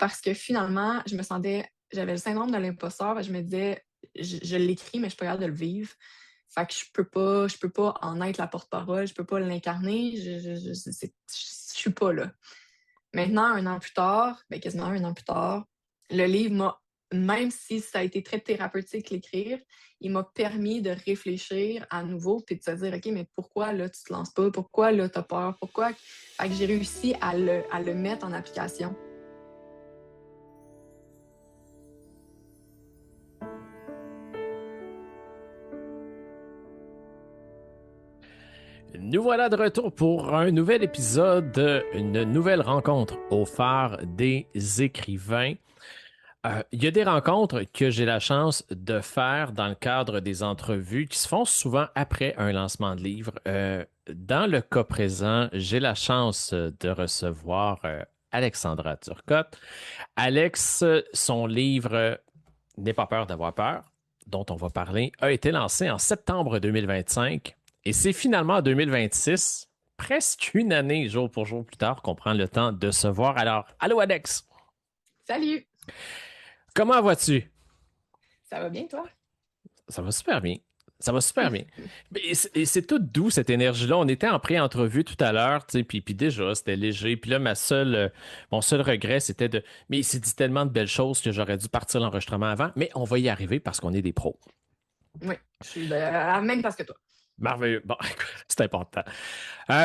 parce que finalement, j'avais le syndrome de l'imposteur. Je me disais, je l'écris, mais je suis pas capable de le vivre. Fait que je peux pas en être la porte-parole, je peux pas l'incarner, je suis pas là. Maintenant, un an plus tard, ben quasiment un an plus tard, le livre m'a, même si ça a été très thérapeutique l'écrire, il m'a permis de réfléchir à nouveau puis de se dire, OK, mais pourquoi là tu te lances pas? Pourquoi là tu as peur? Pourquoi? Fait que j'ai réussi à le mettre en application. Nous voilà de retour pour un nouvel épisode, une nouvelle rencontre au phare des écrivains. Il y a des rencontres que j'ai la chance de faire dans le cadre des entrevues qui se font souvent après un lancement de livre. Dans le cas présent, j'ai la chance de recevoir Alexandra Turcotte. Alex, son livre N'aie pas peur d'avoir peur, dont on va parler, a été lancé en septembre 2025 et c'est finalement en 2026, presque une année, jour pour jour plus tard, qu'on prend le temps de se voir. Alors, allô Alex, Salut! comment vas-tu? Ça va bien, toi? Ça va super bien. Ça va super bien. Et c'est tout doux, cette énergie-là. On était en pré-entrevue tout à l'heure, tu sais, puis déjà, c'était léger. Puis là, mon seul regret, c'était de... Mais il s'est dit tellement de belles choses que j'aurais dû partir l'enregistrement avant, mais on va y arriver parce qu'on est des pros. Oui, je suis à la même place que toi. Merveilleux. Bon, écoute, c'est important.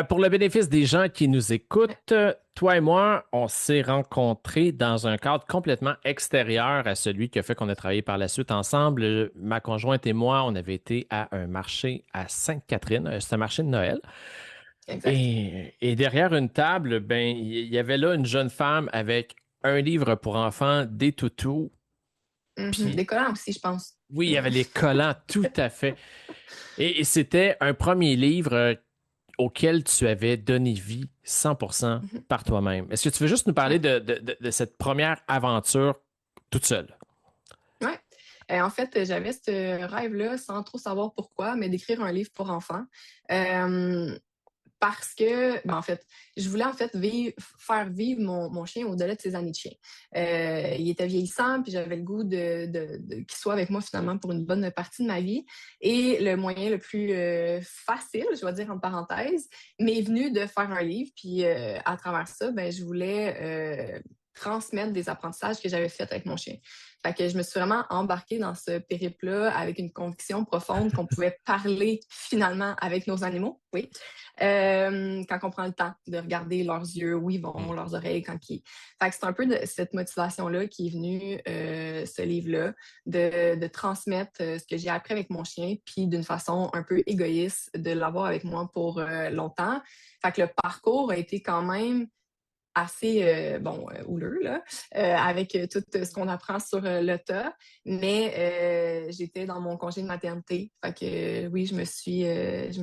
Pour le bénéfice des gens qui nous Ouais, écoutent, toi et moi, on s'est rencontrés dans un cadre complètement extérieur à celui qui a fait qu'on a travaillé par la suite ensemble. Ma conjointe et moi, on avait été à un marché à Sainte-Catherine. C'est un marché de Noël. exact. Et derrière une table, ben, il y avait là une jeune femme avec un livre pour enfants, des toutous. Mhm. Puis Des collants aussi, je pense. oui, il y avait les collants, tout à fait. Et c'était un premier livre auquel tu avais donné vie 100% Mhm. par toi-même. Est-ce que tu veux juste nous parler Ouais. de cette première aventure toute seule? Ouais. En fait, j'avais ce rêve-là, sans trop savoir pourquoi, mais d'écrire un livre pour enfants. Euh, Parce que, ben, en fait, je voulais en fait faire vivre mon chien au-delà de ses années de chien. Il était vieillissant, puis j'avais le goût qu'il soit avec moi finalement pour une bonne partie de ma vie. Et le moyen le plus facile, je vais dire en parenthèse, m'est venu de faire un livre. Puis à travers ça, ben, je voulais transmettre des apprentissages que j'avais faits avec mon chien. Fait que je me suis vraiment embarquée dans ce périple-là avec une conviction profonde qu'on pouvait parler finalement avec nos animaux, oui, quand on prend le temps de regarder leurs yeux, où ils vont, Hmm. leurs oreilles, quand ils... Fait que c'est un peu de cette motivation-là qui est venue, ce livre-là, de transmettre ce que j'ai appris avec mon chien, puis d'une façon un peu égoïste, de l'avoir avec moi pour longtemps. Fait que le parcours a été quand même assez houleux là, avec tout ce qu'on apprend sur le tas. Mais j'étais dans mon congé de maternité. Fait que oui, je me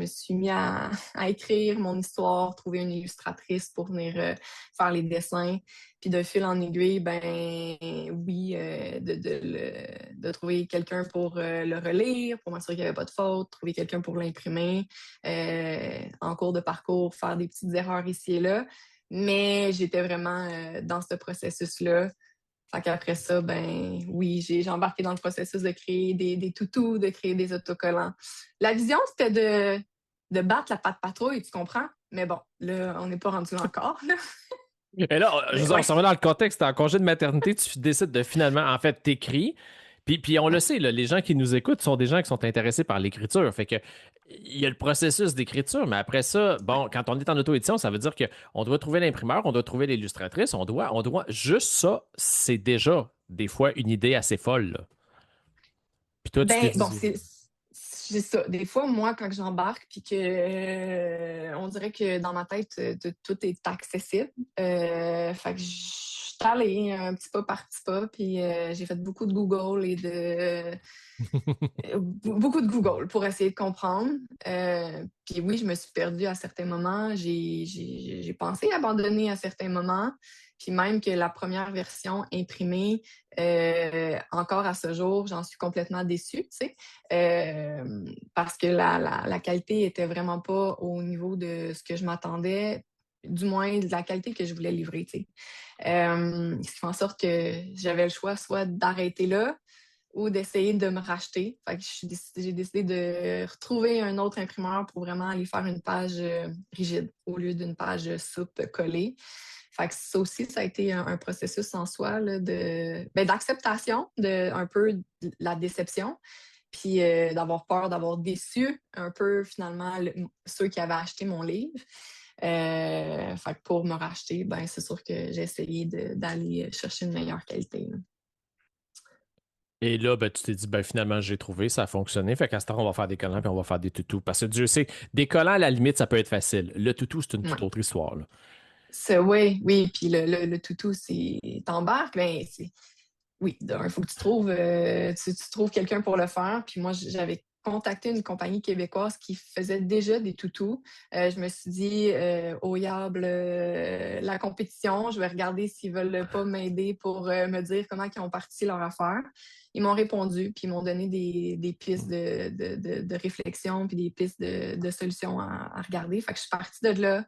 suis mis à écrire mon histoire, trouver une illustratrice pour venir faire les dessins. Puis de fil en aiguille, ben oui, de trouver quelqu'un pour le relire, pour m'assurer qu'il n'y avait pas de faute, trouver quelqu'un pour l'imprimer, en cours de parcours, faire des petites erreurs ici et là. Mais j'étais vraiment dans ce processus-là. Fait qu'après ça, ben oui, j'ai embarqué dans le processus de créer des toutous, de créer des autocollants. La vision, c'était de battre la patte patrouille, tu comprends? Mais bon, là, on n'est pas rendu là encore, là. Et là, je veux Mais dire, on ouais, s'en va dans le contexte, t'es en congé de maternité, tu décides de finalement, en fait, t'écris. Puis on le ouais. sait, là, les gens qui nous écoutent sont des gens qui sont intéressés par l'écriture. Fait que il y a le processus d'écriture, mais après ça, bon, quand on est en auto-édition, ça veut dire qu'on doit trouver l'imprimeur, on doit trouver l'illustratrice, juste ça, c'est déjà des fois une idée assez folle, là. Puis toi, tu t'es Ben, bon, dit, c'est ça. Des fois, moi, quand j'embarque, puis que on dirait que dans ma tête, tout est accessible. Fait que je suis allée un petit pas par petit pas, puis j'ai fait beaucoup de Google et beaucoup de Google pour essayer de comprendre. Puis oui, je me suis perdue à certains moments. J'ai pensé abandonner à certains moments. Puis même que la première version imprimée, encore à ce jour, j'en suis complètement déçue, tu sais, parce que la qualité était vraiment pas au niveau de ce que je m'attendais, du moins de la qualité que je voulais livrer, tu sais. Ce qui fait en sorte que j'avais le choix soit d'arrêter là ou d'essayer de me racheter. Fait que j'ai décidé de retrouver un autre imprimeur pour vraiment aller faire une page rigide au lieu d'une page souple collée. Fait que ça aussi, ça a été un processus en soi là, d'acceptation de un peu de la déception, puis d'avoir peur d'avoir déçu un peu finalement ceux qui avaient acheté mon livre. Fait que pour me racheter, ben, c'est sûr que j'ai essayé d'aller chercher une meilleure qualité. Là. Et là, ben, tu t'es dit, ben, finalement, j'ai trouvé, ça a fonctionné. Fait qu'à ce temps, on va faire des collants puis on va faire des toutous. Parce que Dieu sait, des collants, à la limite, ça peut être facile. Le toutou, c'est une toute Ouais. autre histoire, là. Oui, oui, puis le toutou, c'est t'embarques, ben, oui, il faut que tu trouves quelqu'un pour le faire. Puis moi, j'avais contacté une compagnie québécoise qui faisait déjà des toutous. Je me suis dit, au diable, la compétition, je vais regarder s'ils veulent pas m'aider pour me dire comment ils ont parti leur affaire. Ils m'ont répondu, puis ils m'ont donné des pistes de réflexion, puis des pistes de solutions à regarder. Fait que je suis partie de là.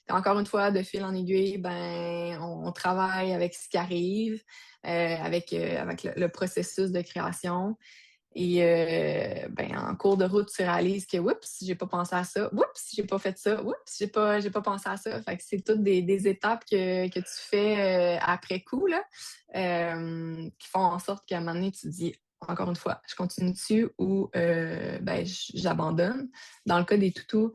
Puis encore une fois, de fil en aiguille, ben, on travaille avec ce qui arrive, avec le processus de création. Et ben, en cours de route, tu réalises que, oups, j'ai pas pensé à ça. Oups, j'ai pas fait ça. Oups, j'ai pas pensé à ça. Fait que c'est toutes des étapes que tu fais après coup, là, qui font en sorte qu'à un moment donné, tu te dis, encore une fois, je continue dessus ou ben, j'abandonne. Dans le cas des toutous,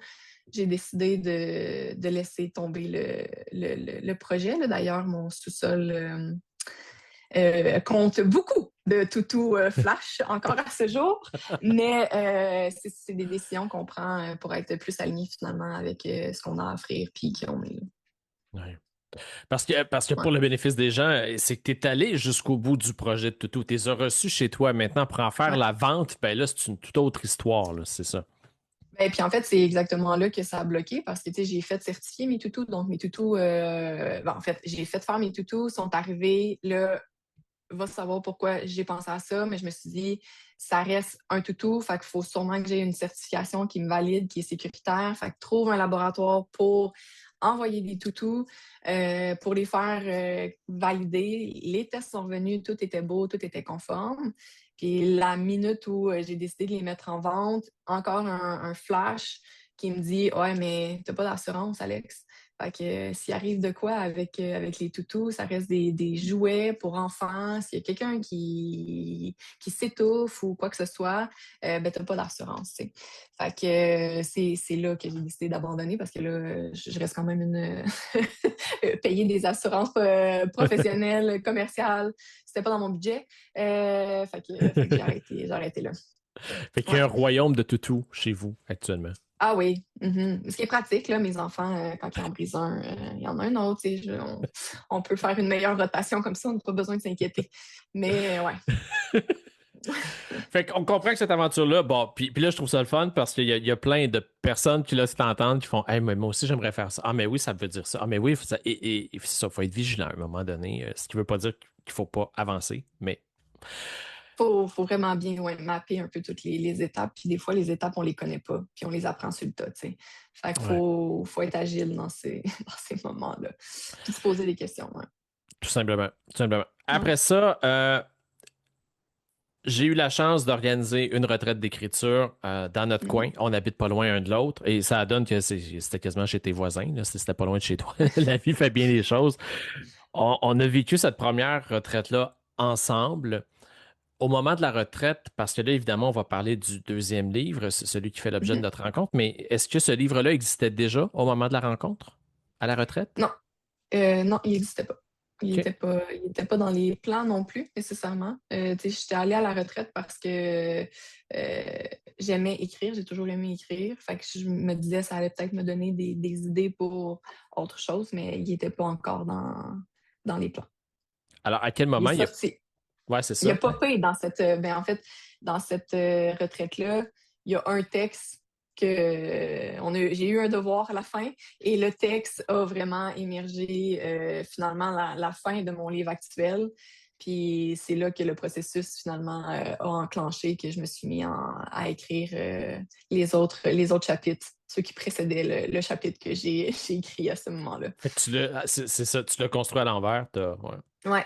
j'ai décidé de laisser tomber le projet. Là. D'ailleurs, mon sous-sol compte beaucoup de toutous flash encore à ce jour, mais c'est des décisions qu'on prend pour être plus alignés finalement avec ce qu'on a à offrir puis qui on est. Là. Ouais. Parce que Ouais. pour le bénéfice des gens, c'est que tu es allé jusqu'au bout du projet de toutou. Tu les as reçus chez toi. Maintenant, pour en faire Ouais. la vente, ben là, c'est une toute autre histoire, là, c'est ça. Et puis en fait, c'est exactement là que ça a bloqué parce que j'ai fait certifier mes toutous. Donc mes toutous, en fait, j'ai fait faire mes toutous, sont arrivés. Là, va savoir pourquoi j'ai pensé à ça, mais je me suis dit, ça reste un toutou, fait qu'il faut sûrement que j'ai une certification qui me valide, qui est sécuritaire, fait que trouve un laboratoire pour envoyer des toutous, pour les faire valider. Les tests sont revenus, tout était beau, tout était conforme. Puis la minute où j'ai décidé de les mettre en vente, encore un flash qui me dit, ouais, mais t'as pas d'assurance, Alex. Fait que s'il arrive de quoi avec les toutous, ça reste des jouets pour enfants. S'il y a quelqu'un qui s'étouffe ou quoi que ce soit, ben t'as pas d'assurance. T'sais. Fait que c'est là que j'ai décidé d'abandonner parce que là, je reste quand même une payer des assurances professionnelles, commerciales. C'était pas dans mon budget. Fait que j'ai arrêté là. Fait qu'il y Ouais. a un royaume de toutou chez vous actuellement. Ah oui. Ce qui est pratique, là, mes enfants, quand ils en brisent un, il y en a un autre. On peut faire une meilleure rotation comme ça, on n'a pas besoin de s'inquiéter. Mais ouais. Fait qu'on comprend que cette aventure-là, bon, puis là, je trouve ça le fun parce qu'il y a plein de personnes qui, là, t'entendent, qui font, hey, mais moi aussi, j'aimerais faire ça. Ah, mais oui, ça veut dire ça. Ah, mais oui, et c'est ça, il faut être vigilant à un moment donné. Ce qui veut pas dire qu'il faut pas avancer, mais. Faut vraiment bien mapper un peu toutes les étapes. Puis des fois, les étapes, on les connaît pas. Puis on les apprend sur le tas, tu sais. Fait qu'il Ouais. faut être agile dans dans ces moments-là. Puis se poser des questions, ouais. Tout simplement. Tout simplement. Ouais. Après ça, j'ai eu la chance d'organiser une retraite d'écriture dans notre Mhm. coin. On n'habite pas loin un de l'autre et ça donne que c'était quasiment chez tes voisins. Là, c'était pas loin de chez toi. La vie fait bien les choses. On a vécu cette première retraite-là ensemble. Au moment de la retraite, parce que là, évidemment, on va parler du deuxième livre, c'est celui qui fait l'objet de Mhm. notre rencontre, mais est-ce que ce livre-là existait déjà au moment de la rencontre, à la retraite? Non, non, il n'existait pas. OK. Il était pas dans les plans non plus, nécessairement. Tu sais, j'étais allée à la retraite parce que j'aimais écrire, j'ai toujours aimé écrire. Fait que je me disais, ça allait peut-être me donner des idées pour autre chose, mais il n'était pas encore dans les plans. Alors, à quel Il est moment il y a. sorti. Ouais, c'est Il y a ça. pas payé dans cette. Ben, en fait, dans cette retraite-là, il y a un texte j'ai eu un devoir à la fin et le texte a vraiment émergé finalement la fin de mon livre actuel. Puis c'est là que le processus finalement a enclenché, que je me suis mis à écrire les autres chapitres, ceux qui précédaient le chapitre que j'ai écrit à ce moment-là. Fait que c'est ça, tu l'as construit à l'envers. Ouais. Ouais,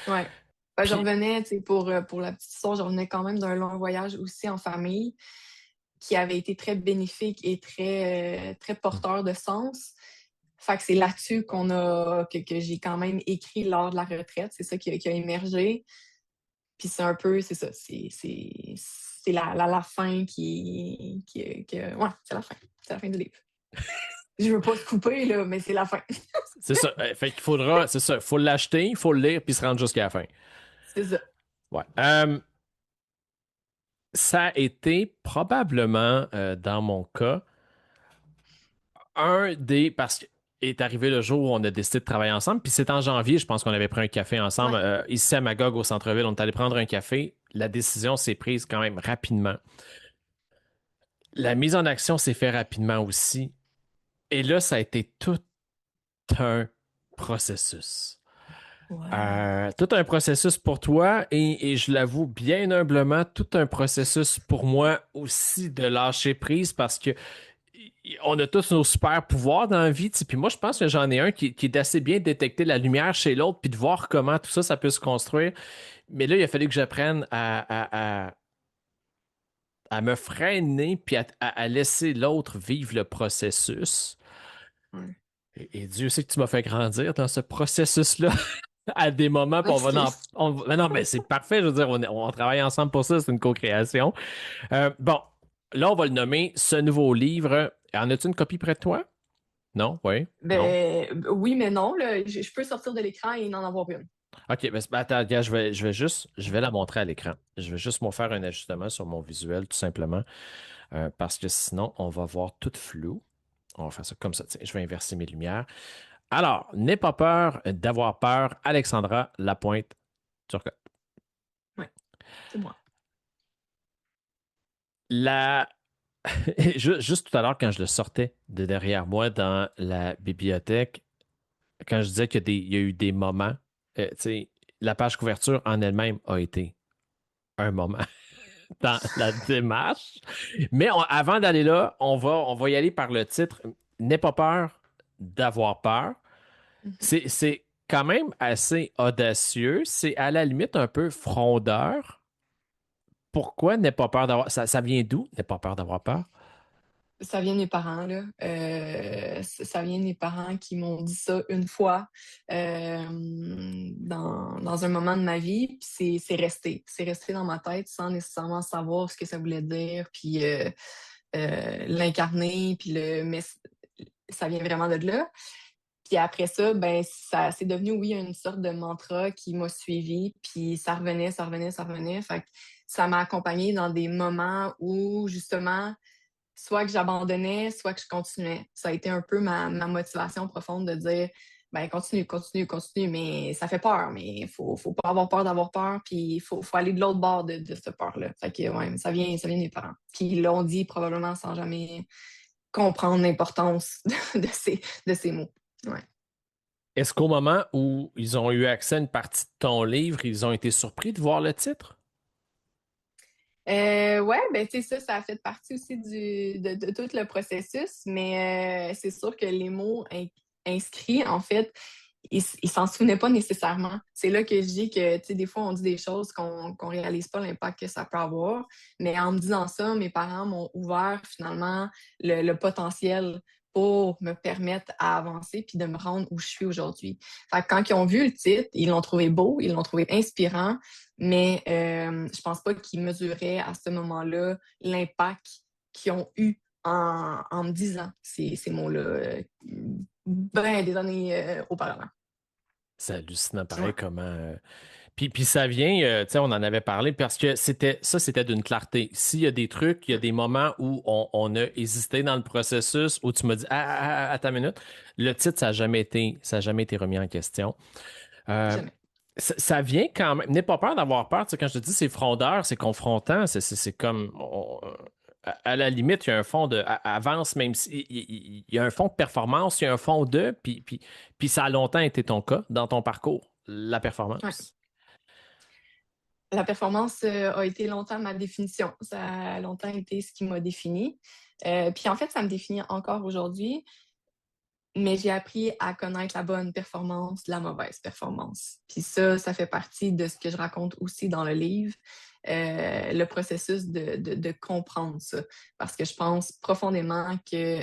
ouais. Ben, je Puis, revenais, tu sais, pour la petite histoire, je revenais quand même d'un long voyage aussi en famille qui avait été très bénéfique et très porteur de sens. Fait que c'est là-dessus que j'ai quand même écrit lors de la retraite. C'est ça qui a émergé. Puis c'est un peu, c'est ça, c'est la fin ouais, c'est la fin. C'est la fin du livre. Je veux pas te couper, là, mais c'est la fin. c'est ça. Fait qu'il faudra, c'est ça, faut l'acheter, il faut le lire, puis se rendre jusqu'à la fin. C'est ça. Ouais. Ça a été probablement, dans mon cas, parce que est arrivé le jour où on a décidé de travailler ensemble, puis c'est en janvier, je pense qu'on avait pris un café ensemble, Ouais. ici à Magog, au centre-ville, on est allé prendre un café. La décision s'est prise quand même rapidement. La mise en action s'est faite rapidement aussi. Et là, ça a été tout un processus. Ouais. Tout un processus pour toi et je l'avoue bien humblement, tout un processus pour moi aussi de lâcher prise parce que on a tous nos super pouvoirs dans la vie. Puis moi, je pense que j'en ai un qui est d'assez bien détecter la lumière chez l'autre puis de voir comment tout ça, ça peut se construire. Mais là, il a fallu que j'apprenne à me freiner puis à laisser l'autre vivre le processus. Ouais. Et Dieu sait que tu m'as fait grandir dans ce processus-là. À des moments, puis on va OK. mais non, mais c'est parfait, je veux dire, on travaille ensemble pour ça, c'est une co-création. Bon, là, on va le nommer ce nouveau livre. En as-tu une copie près de toi? Non? Oui? Non? Oui, mais non, là, je peux sortir de l'écran et n'en avoir une. OK, attends, gars, je vais la montrer à l'écran. Je vais juste me faire un ajustement sur mon visuel, tout simplement, parce que sinon, on va voir tout flou. On va faire ça comme ça. Tiens, je vais inverser mes lumières. Alors, n'aie pas peur d'avoir peur. Alexandra Lapointe Turcotte. Ouais, c'est moi. La... Juste tout à l'heure, quand je le sortais de derrière moi dans la bibliothèque, quand je disais il y a eu des moments, tu sais, la page couverture en elle-même a été un moment dans la démarche. Mais avant d'aller là, on va y aller par le titre. N'aie pas peur d'avoir peur. Mhm. C'est quand même assez audacieux. C'est à la limite un peu frondeur. Pourquoi n'aie pas peur d'avoir... Ça vient d'où? N'aie pas peur d'avoir peur? Ça vient de mes parents, là. Ça vient de mes parents qui m'ont dit ça une fois dans un moment de ma vie. Puis c'est resté. C'est resté dans ma tête sans nécessairement savoir ce que ça voulait dire, puis l'incarner, mais ça vient vraiment de là. Puis après ça, ben ça c'est devenu, oui, une sorte de mantra qui m'a suivie, puis ça revenait, ça revenait, ça revenait. Fait que ça m'a accompagnée dans des moments où, justement, soit que j'abandonnais, soit que je continuais. Ça a été un peu ma motivation profonde de dire, ben continue, continue, continue, mais ça fait peur, mais faut pas avoir peur d'avoir peur, puis faut aller de l'autre bord de cette peur-là. Fait que, ouais, ça vient des parents. Puis ils l'ont dit probablement sans jamais comprendre l'importance de ces mots. Ouais. Est-ce qu'au moment où ils ont eu accès à une partie de ton livre, ils ont été surpris de voir le titre? Ouais, ben tu sais, ça a fait partie aussi de tout le processus, mais c'est sûr que les mots inscrits, en fait, ils s'en souvenaient pas nécessairement. C'est là que je dis que, tu sais, des fois, on dit des choses qu'on réalise pas l'impact que ça peut avoir, mais en me disant ça, mes parents m'ont ouvert finalement le potentiel pour me permettre à avancer puis de me rendre où je suis aujourd'hui. Fait que quand ils ont vu le titre, ils l'ont trouvé beau, ils l'ont trouvé inspirant, mais je pense pas qu'ils mesuraient à ce moment-là l'impact qu'ils ont eu en me disant ces mots-là ben des années auparavant. C'est hallucinant, pareil, Ouais. comment. Puis ça vient, tu sais, on en avait parlé parce que c'était d'une clarté. S'il y a des trucs, il y a des moments où on a hésité dans le processus, où tu m'as dit, attends une minute, le titre, ça a jamais été remis en question. Euh, Jamais. ça vient quand même. N'aie pas peur d'avoir peur. Tu sais, quand je te dis c'est frondeur, c'est confrontant, c'est comme. À la limite, il y a un fond de. Avance, même si. Il y a un fond de performance, il y a un fond de. Puis ça a longtemps été ton cas dans ton parcours, la Ouais. performance. La performance a été longtemps ma définition. Ça a longtemps été ce qui m'a défini. Puis en fait, ça me définit encore aujourd'hui, mais j'ai appris à connaître la bonne performance de la mauvaise performance. Puis ça fait partie de ce que je raconte aussi dans le livre, le processus de comprendre ça. Parce que je pense profondément que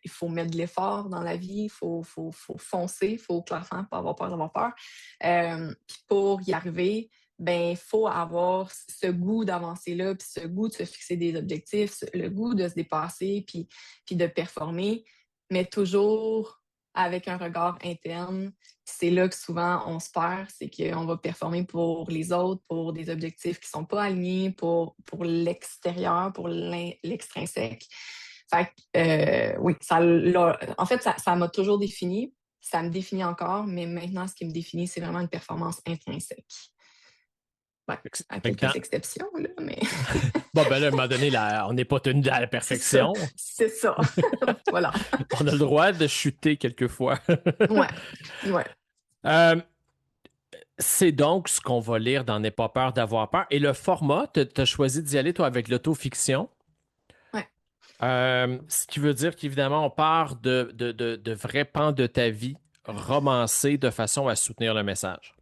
il faut mettre de l'effort dans la vie, il faut foncer, il faut clairement pas avoir peur d'avoir peur. Puis pour y arriver, ben, il faut avoir ce goût d'avancer là, puis ce goût de se fixer des objectifs, le goût de se dépasser, puis de performer, mais toujours avec un regard interne. C'est là que souvent on se perd, c'est qu'on va performer pour les autres, pour des objectifs qui ne sont pas alignés, pour l'extérieur, pour l'extrinsèque. Fait que, oui, en fait, ça m'a toujours défini, ça me définit encore, mais maintenant, ce qui me définit, c'est vraiment une performance intrinsèque. Ouais, à Fait que quelques exceptions, là, mais bon, ben là, à un moment donné, on n'est pas tenu à la c'est ça. perfection. C'est ça. Voilà. On a le droit de chuter quelquefois. Ouais, ouais. Euh, c'est donc ce qu'on va lire dans N'aie pas peur d'avoir peur. Et le format, tu as choisi d'y aller, toi, avec l'autofiction. Ouais. Ce qui veut dire qu'évidemment, on part de vrais pans de ta vie romancés de façon à soutenir le message.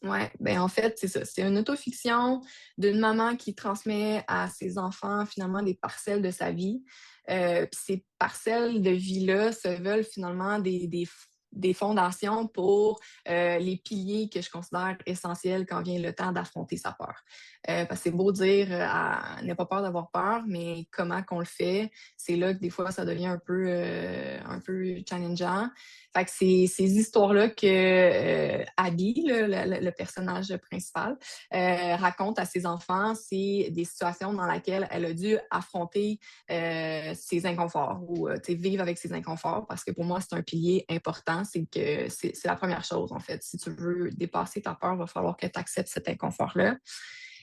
Ouais, ben en fait, c'est ça. C'est une autofiction d'une maman qui transmet à ses enfants finalement des parcelles de sa vie. Puis ces parcelles de vie-là se veulent finalement des fondations pour les piliers que je considère essentiels quand vient le temps d'affronter sa peur. Parce que c'est beau dire n'aie pas peur d'avoir peur, mais comment qu'on le fait, c'est là que des fois ça devient un peu challengeant. Fait que c'est ces histoires-là que Abby, le personnage principal, raconte à ses enfants. C'est des situations dans lesquelles elle a dû affronter ses inconforts ou vivre avec ses inconforts, parce que pour moi, c'est un pilier important. C'est que c'est la première chose, en fait. Si tu veux dépasser ta peur, il va falloir que tu acceptes cet inconfort-là.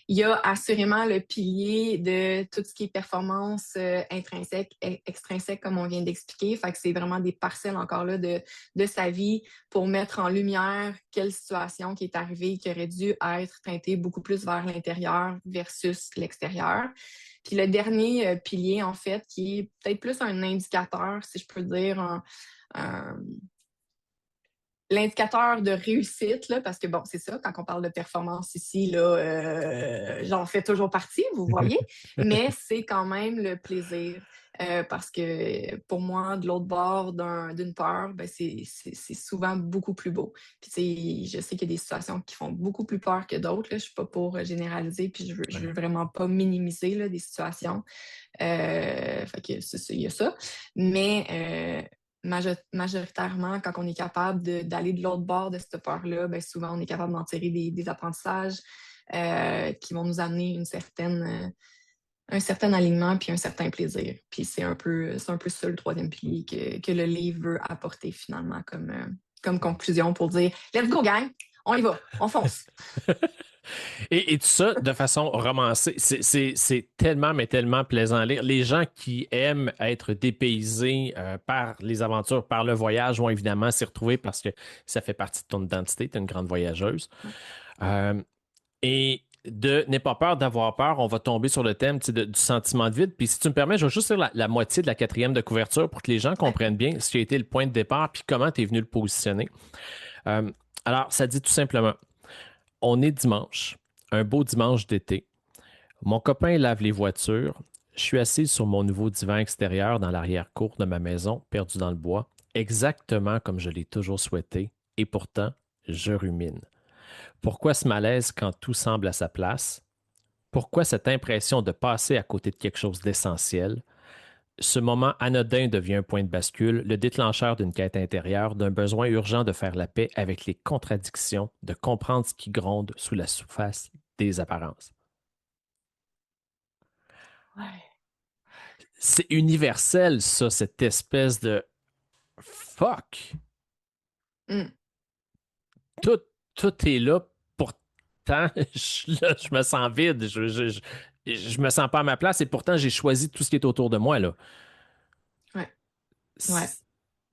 Il y a assurément le pilier de tout ce qui est performance intrinsèque, extrinsèque, comme on vient d'expliquer. Fait que c'est vraiment des parcelles encore là de sa vie pour mettre en lumière quelle situation qui est arrivée, qui aurait dû être teintée beaucoup plus vers l'intérieur versus l'extérieur. Puis le dernier pilier, en fait, qui est peut-être plus un indicateur, si je peux dire, un l'indicateur de réussite, là, parce que bon, c'est ça, quand on parle de performance ici, là, j'en fais toujours partie, vous voyez, mais c'est quand même le plaisir. Parce que pour moi, de l'autre bord d'une peur, ben c'est souvent beaucoup plus beau. Puis je sais qu'il y a des situations qui font beaucoup plus peur que d'autres. Là. Je ne suis pas pour généraliser, puis je veux vraiment pas minimiser là, des situations. Fait que il y a ça. Mais majoritairement, quand on est capable d'aller de l'autre bord de cette peur-là, ben souvent on est capable d'en tirer des apprentissages qui vont nous amener un certain alignement puis un certain plaisir. Puis c'est un peu ça le troisième pilier que le livre veut apporter finalement comme conclusion pour dire Let's go, gang! On y va, on fonce. Et tout ça, de façon romancée, c'est tellement, mais tellement plaisant à lire. Les gens qui aiment être dépaysés par les aventures, par le voyage, vont évidemment s'y retrouver parce que ça fait partie de ton identité. Tu es une grande voyageuse. Euh, et de N'aie pas peur d'avoir peur, on va tomber sur le thème du sentiment de vide. Puis si tu me permets, je vais juste lire la moitié de la quatrième de couverture pour que les gens comprennent bien ce qui a été le point de départ puis comment tu es venu le positionner. Euh, alors, ça dit tout simplement, on est dimanche, un beau dimanche d'été. Mon copain lave les voitures. Je suis assis sur mon nouveau divan extérieur dans l'arrière-cour de ma maison, perdu dans le bois, exactement comme je l'ai toujours souhaité. Et pourtant, je rumine. Pourquoi ce malaise quand tout semble à sa place? Pourquoi cette impression de passer à côté de quelque chose d'essentiel? Ce moment anodin devient un point de bascule, le déclencheur d'une quête intérieure, d'un besoin urgent de faire la paix avec les contradictions, de comprendre ce qui gronde sous la surface des apparences. Ouais. C'est universel, ça, cette espèce de fuck. Mm. Tout, tout est là. Pourtant, je me sens vide. Je me sens pas à ma place et pourtant, j'ai choisi tout ce qui est autour de moi, là. Ouais. Ouais.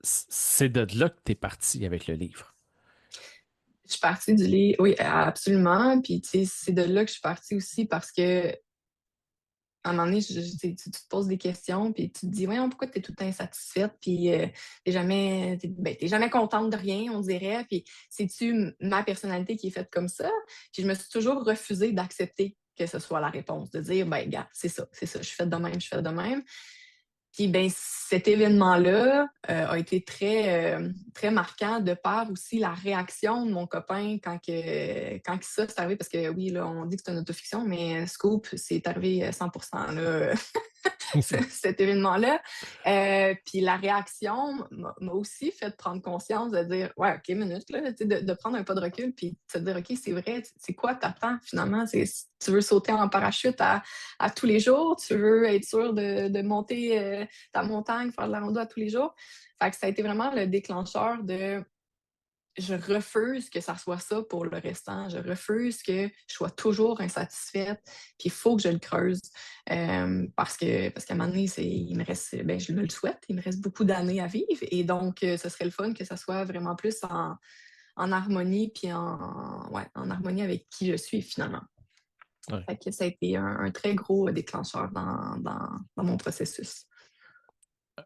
C'est de là que tu es parti avec le livre. Je suis partie du lit, oui, absolument. Puis, tu sais, c'est de là que je suis partie aussi parce que à un moment donné, tu te poses des questions, puis tu te dis, voyons, pourquoi tu es tout le temps insatisfaite, puis t'es jamais contente de rien, on dirait, puis c'est-tu ma personnalité qui est faite comme ça? Puis je me suis toujours refusée d'accepter que ce soit la réponse, de dire, ben, gars, c'est ça, je suis faite de même, je suis faite de même. Puis ben, cet événement-là a été très marquant de par aussi la réaction de mon copain quand ça s'est arrivé. Parce que oui, là, on dit que c'est une autofiction, mais Scoop, c'est arrivé 100% là, cet événement-là. Puis la réaction m'a aussi fait prendre conscience de dire, ouais, OK, minute, là, de prendre un pas de recul, puis de se dire, OK, c'est vrai, c'est quoi t'attends finalement? Tu veux sauter en parachute à tous les jours, tu veux être sûr de monter ta montagne, faire de la rando à tous les jours. Fait que ça a été vraiment le déclencheur de je refuse que ça soit ça pour le restant. Je refuse que je sois toujours insatisfaite. Puis il faut que je le creuse. Parce qu'à un moment donné, il me reste, ben, je me le souhaite, il me reste beaucoup d'années à vivre. Et donc, ce serait le fun que ça soit vraiment plus en harmonie, puis en harmonie avec qui je suis finalement. Ouais. Fait que ça a été un très gros déclencheur dans mon processus.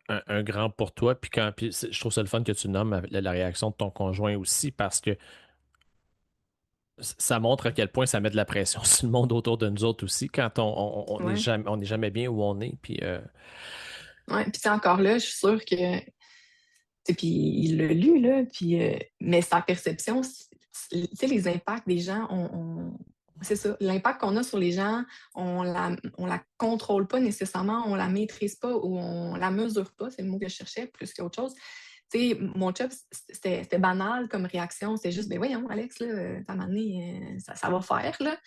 Un grand pour toi. Puis je trouve ça le fun que tu nommes la réaction de ton conjoint aussi parce que ça montre à quel point ça met de la pression sur le monde autour de nous autres aussi quand Ouais. on est jamais bien où on est. Puis, Ouais. Puis c'est encore là, je suis sûre que puis il l'a lu, là, puis, mais sa perception, tu sais, les impacts des gens, c'est ça, l'impact qu'on a sur les gens, on la contrôle pas nécessairement, on la maîtrise pas ou on la mesure pas, c'est le mot que je cherchais plus qu'autre chose. Tu sais, mon chum, c'était banal comme réaction, c'est juste, ben voyons, Alex, là, t'as amené, ça va faire, là.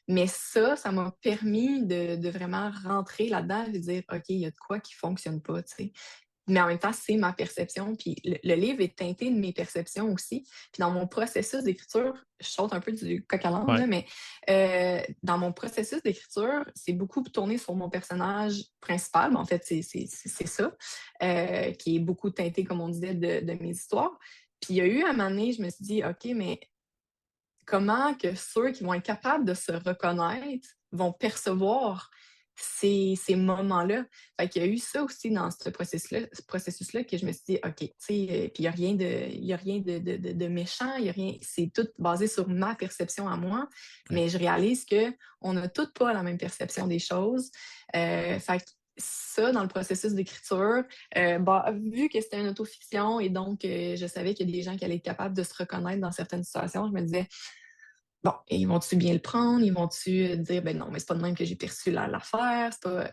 Mais ça m'a permis de vraiment rentrer là-dedans et de dire, OK, il y a de quoi qui fonctionne pas, tu sais. Mais en même temps, c'est ma perception. Puis le livre est teinté de mes perceptions aussi. Puis dans mon processus d'écriture, je saute un peu du coq à l'âne, ouais. là, mais dans mon processus d'écriture, c'est beaucoup tourné sur mon personnage principal. Mais en fait, c'est ça, qui est beaucoup teinté, comme on disait, de mes histoires. Puis il y a eu un moment donné, je me suis dit, OK, mais comment que ceux qui vont être capables de se reconnaître vont percevoir ces moments-là. Fait qu'il y a eu ça aussi dans ce processus-là que je me suis dit, OK, tu sais, puis il n'y a rien de méchant, il y a rien, c'est tout basé sur ma perception à moi, Ouais. mais je réalise qu'on n'a toutes pas la même perception des choses. Fait que ça, dans le processus d'écriture, vu que c'était une autofiction et donc je savais qu'il y a des gens qui allaient être capables de se reconnaître dans certaines situations, je me disais, bon, et ils vont-tu bien le prendre? Ils vont-tu dire, ben non, mais c'est pas de même que j'ai perçu l'affaire, c'est pas.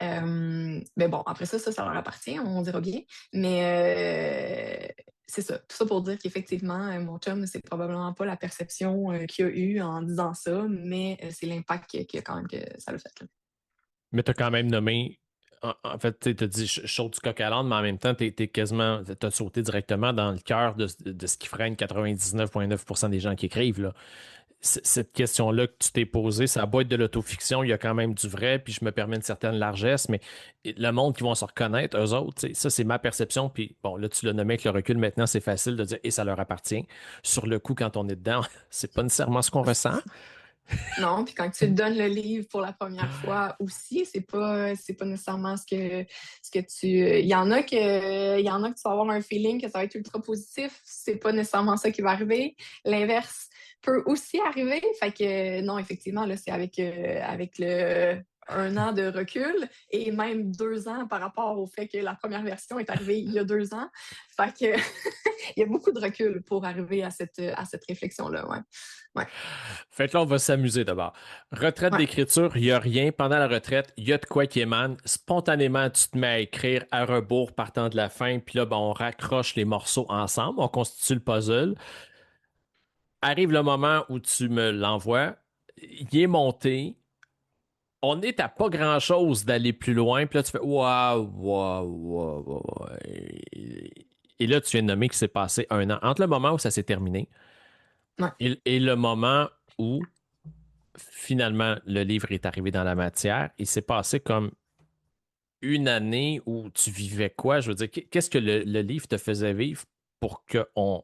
Mais bon, après ça leur appartient, on dira bien. Mais c'est ça. Tout ça pour dire qu'effectivement, mon chum, c'est probablement pas la perception qu'il a eue en disant ça, mais c'est l'impact qu'il y a quand même que ça l'a fait, là. Mais tu as quand même nommé. En fait, tu as dit je saute du coq à l'âne, mais en même temps, tu quasiment. Tu as sauté directement dans le cœur de ce qui freine 99,9% des gens qui écrivent, là. Cette question-là que tu t'es posée, ça a beau être de l'autofiction, il y a quand même du vrai, puis je me permets une certaine largesse, mais le monde qui vont se reconnaître, eux autres, ça, c'est ma perception. Puis bon, là, tu l'as nommé avec le recul, maintenant, c'est facile de dire et ça leur appartient. Sur le coup, quand on est dedans, c'est pas nécessairement ce qu'on ressent. Non, puis quand tu te donnes le livre pour la première fois aussi, c'est pas nécessairement ce que tu. Il y en a que tu vas avoir un feeling que ça va être ultra positif. C'est pas nécessairement ça qui va arriver. L'inverse peut aussi arriver. Fait que non, effectivement, là, c'est avec le 1 an de recul et même 2 ans par rapport au fait que la première version est arrivée il y a 2 ans. Fait que il y a beaucoup de recul pour arriver à cette réflexion-là. Ouais. Ouais. Fait que là, on va s'amuser d'abord. Retraite Ouais. d'écriture, il n'y a rien. Pendant la retraite, il y a de quoi qui émane. Spontanément, tu te mets à écrire à rebours partant de la fin, puis là, ben, on raccroche les morceaux ensemble, on constitue le puzzle. Arrive le moment où tu me l'envoies, il est monté. On est à pas grand-chose d'aller plus loin, puis là, tu fais waouh, waouh, waouh, waouh. Et là, tu viens de nommer qu'il s'est passé 1 an. Entre le moment où ça s'est terminé Ouais. et le moment où finalement, le livre est arrivé dans la matière. Il s'est passé comme une année où tu vivais quoi? Je veux dire, qu'est-ce que le livre te faisait vivre pour qu'on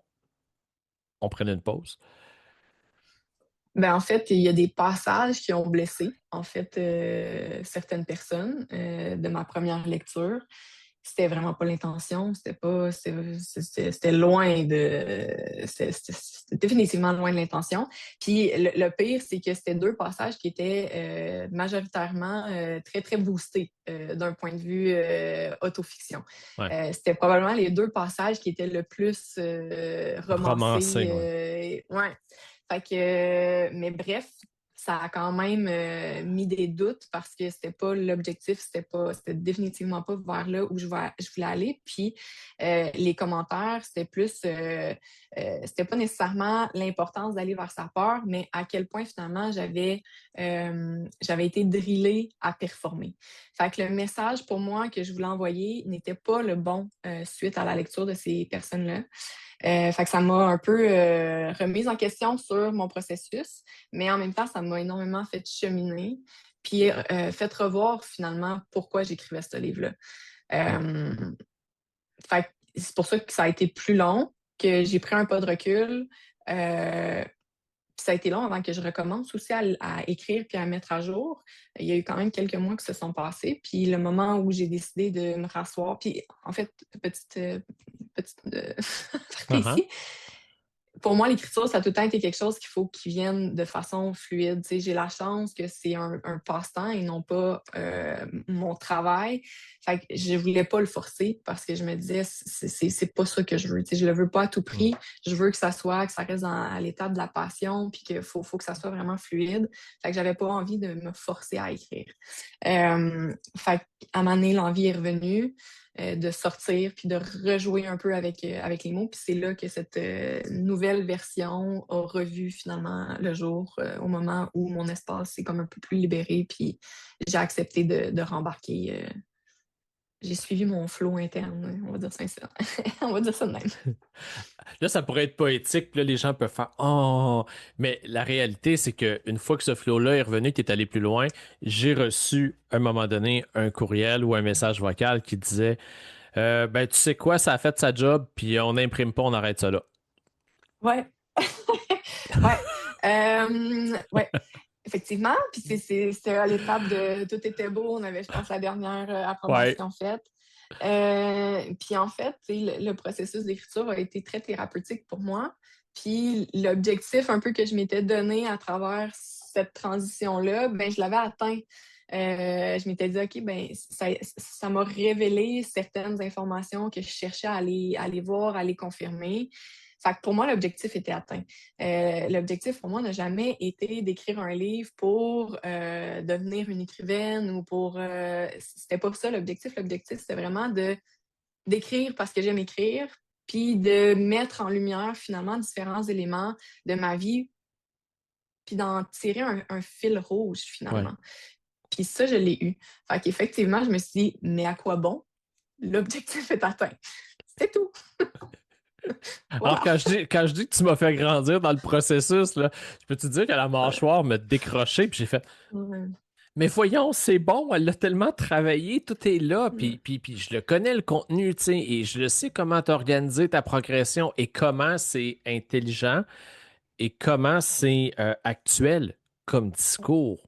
prenne une pause? Ben, en fait, il y a des passages qui ont blessé, en fait, certaines personnes de ma première lecture. C'était vraiment pas l'intention, c'était loin c'était définitivement loin de l'intention. Puis le pire, c'est que c'était deux passages qui étaient majoritairement très, très boostés d'un point de vue autofiction. Ouais. C'était probablement les deux passages qui étaient le plus Romancé, ouais. romancés. Ouais. Fait que, mais bref, ça a quand même mis des doutes parce que c'était pas l'objectif, c'était définitivement pas vers là où je voulais aller. Puis les commentaires, c'était pas nécessairement l'importance d'aller vers sa peur, mais à quel point finalement j'avais été drillée à performer. Fait que le message pour moi que je voulais envoyer n'était pas le bon suite à la lecture de ces personnes-là. Fait que ça m'a un peu remise en question sur mon processus, mais en même temps, ça m'a énormément fait cheminer, puis fait revoir finalement pourquoi j'écrivais ce livre-là. Ouais. Fait que c'est pour ça que ça a été plus long, que j'ai pris un pas de recul. Puis ça a été long avant que je recommence aussi à écrire puis à mettre à jour. Il y a eu quand même quelques mois qui se sont passés. Puis le moment où j'ai décidé de me rasseoir, puis en fait, petite Uh-huh. ici, pour moi, l'écriture, ça a tout le temps été quelque chose qu'il faut qu'il vienne de façon fluide. Tu sais, j'ai la chance que c'est un passe-temps et non pas mon travail. Fait que je voulais pas le forcer parce que je me disais, c'est pas ça que je veux. Tu sais, je le veux pas à tout Mm. prix. Je veux que ça reste à l'étape de la passion puis qu'il faut que ça soit vraiment fluide. Fait que j'avais pas envie de me forcer à écrire. Fait qu'à un moment donné, l'envie est revenue de sortir puis de rejouer un peu avec les mots. Puis c'est là que cette nouvelle version a revu finalement le jour au moment où mon espace est comme un peu plus libéré. Puis j'ai accepté de rembarquer. J'ai suivi mon flow interne, on va dire ça, on va dire ça de même. Là, ça pourrait être poétique, puis là, les gens peuvent faire Oh! Mais la réalité, c'est qu'une fois que ce flow-là est revenu, tu es allé plus loin, j'ai reçu à un moment donné un courriel ou un message vocal qui disait ben, tu sais quoi, ça a fait sa job, puis on n'imprime pas, on arrête ça là. Ouais. Ouais. Ouais. Effectivement. Puis c'était à l'étape de tout était beau. On avait, je pense, la dernière Ouais, approbation faite. Puis en fait, tu sais, le processus d'écriture a été très thérapeutique pour moi. Puis l'objectif un peu que je m'étais donné à travers cette transition-là, ben, je l'avais atteint. Je m'étais dit, OK, ben, ça m'a révélé certaines informations que je cherchais à aller voir, à les confirmer. Fait que pour moi, l'objectif était atteint. L'objectif pour moi n'a jamais été d'écrire un livre pour devenir une écrivaine ou pour. C'était pas ça l'objectif. L'objectif, c'était vraiment d'écrire parce que j'aime écrire, puis de mettre en lumière finalement différents éléments de ma vie, puis d'en tirer un fil rouge ouais. finalement. Puis ça, je l'ai eu. Fait qu'effectivement, je me suis dit, mais à quoi bon? L'objectif est atteint. C'est tout. Alors, Voilà. quand je dis que tu m'as fait grandir dans le processus, là, je peux te dire que la Ouais. mâchoire m'a décroché, puis j'ai fait Ouais. mais voyons, c'est bon, elle l'a tellement travaillé, tout est là, Mm. puis je le connais le contenu, tu sais, et je le sais comment t'organiser ta progression et comment c'est intelligent et comment c'est actuel comme discours.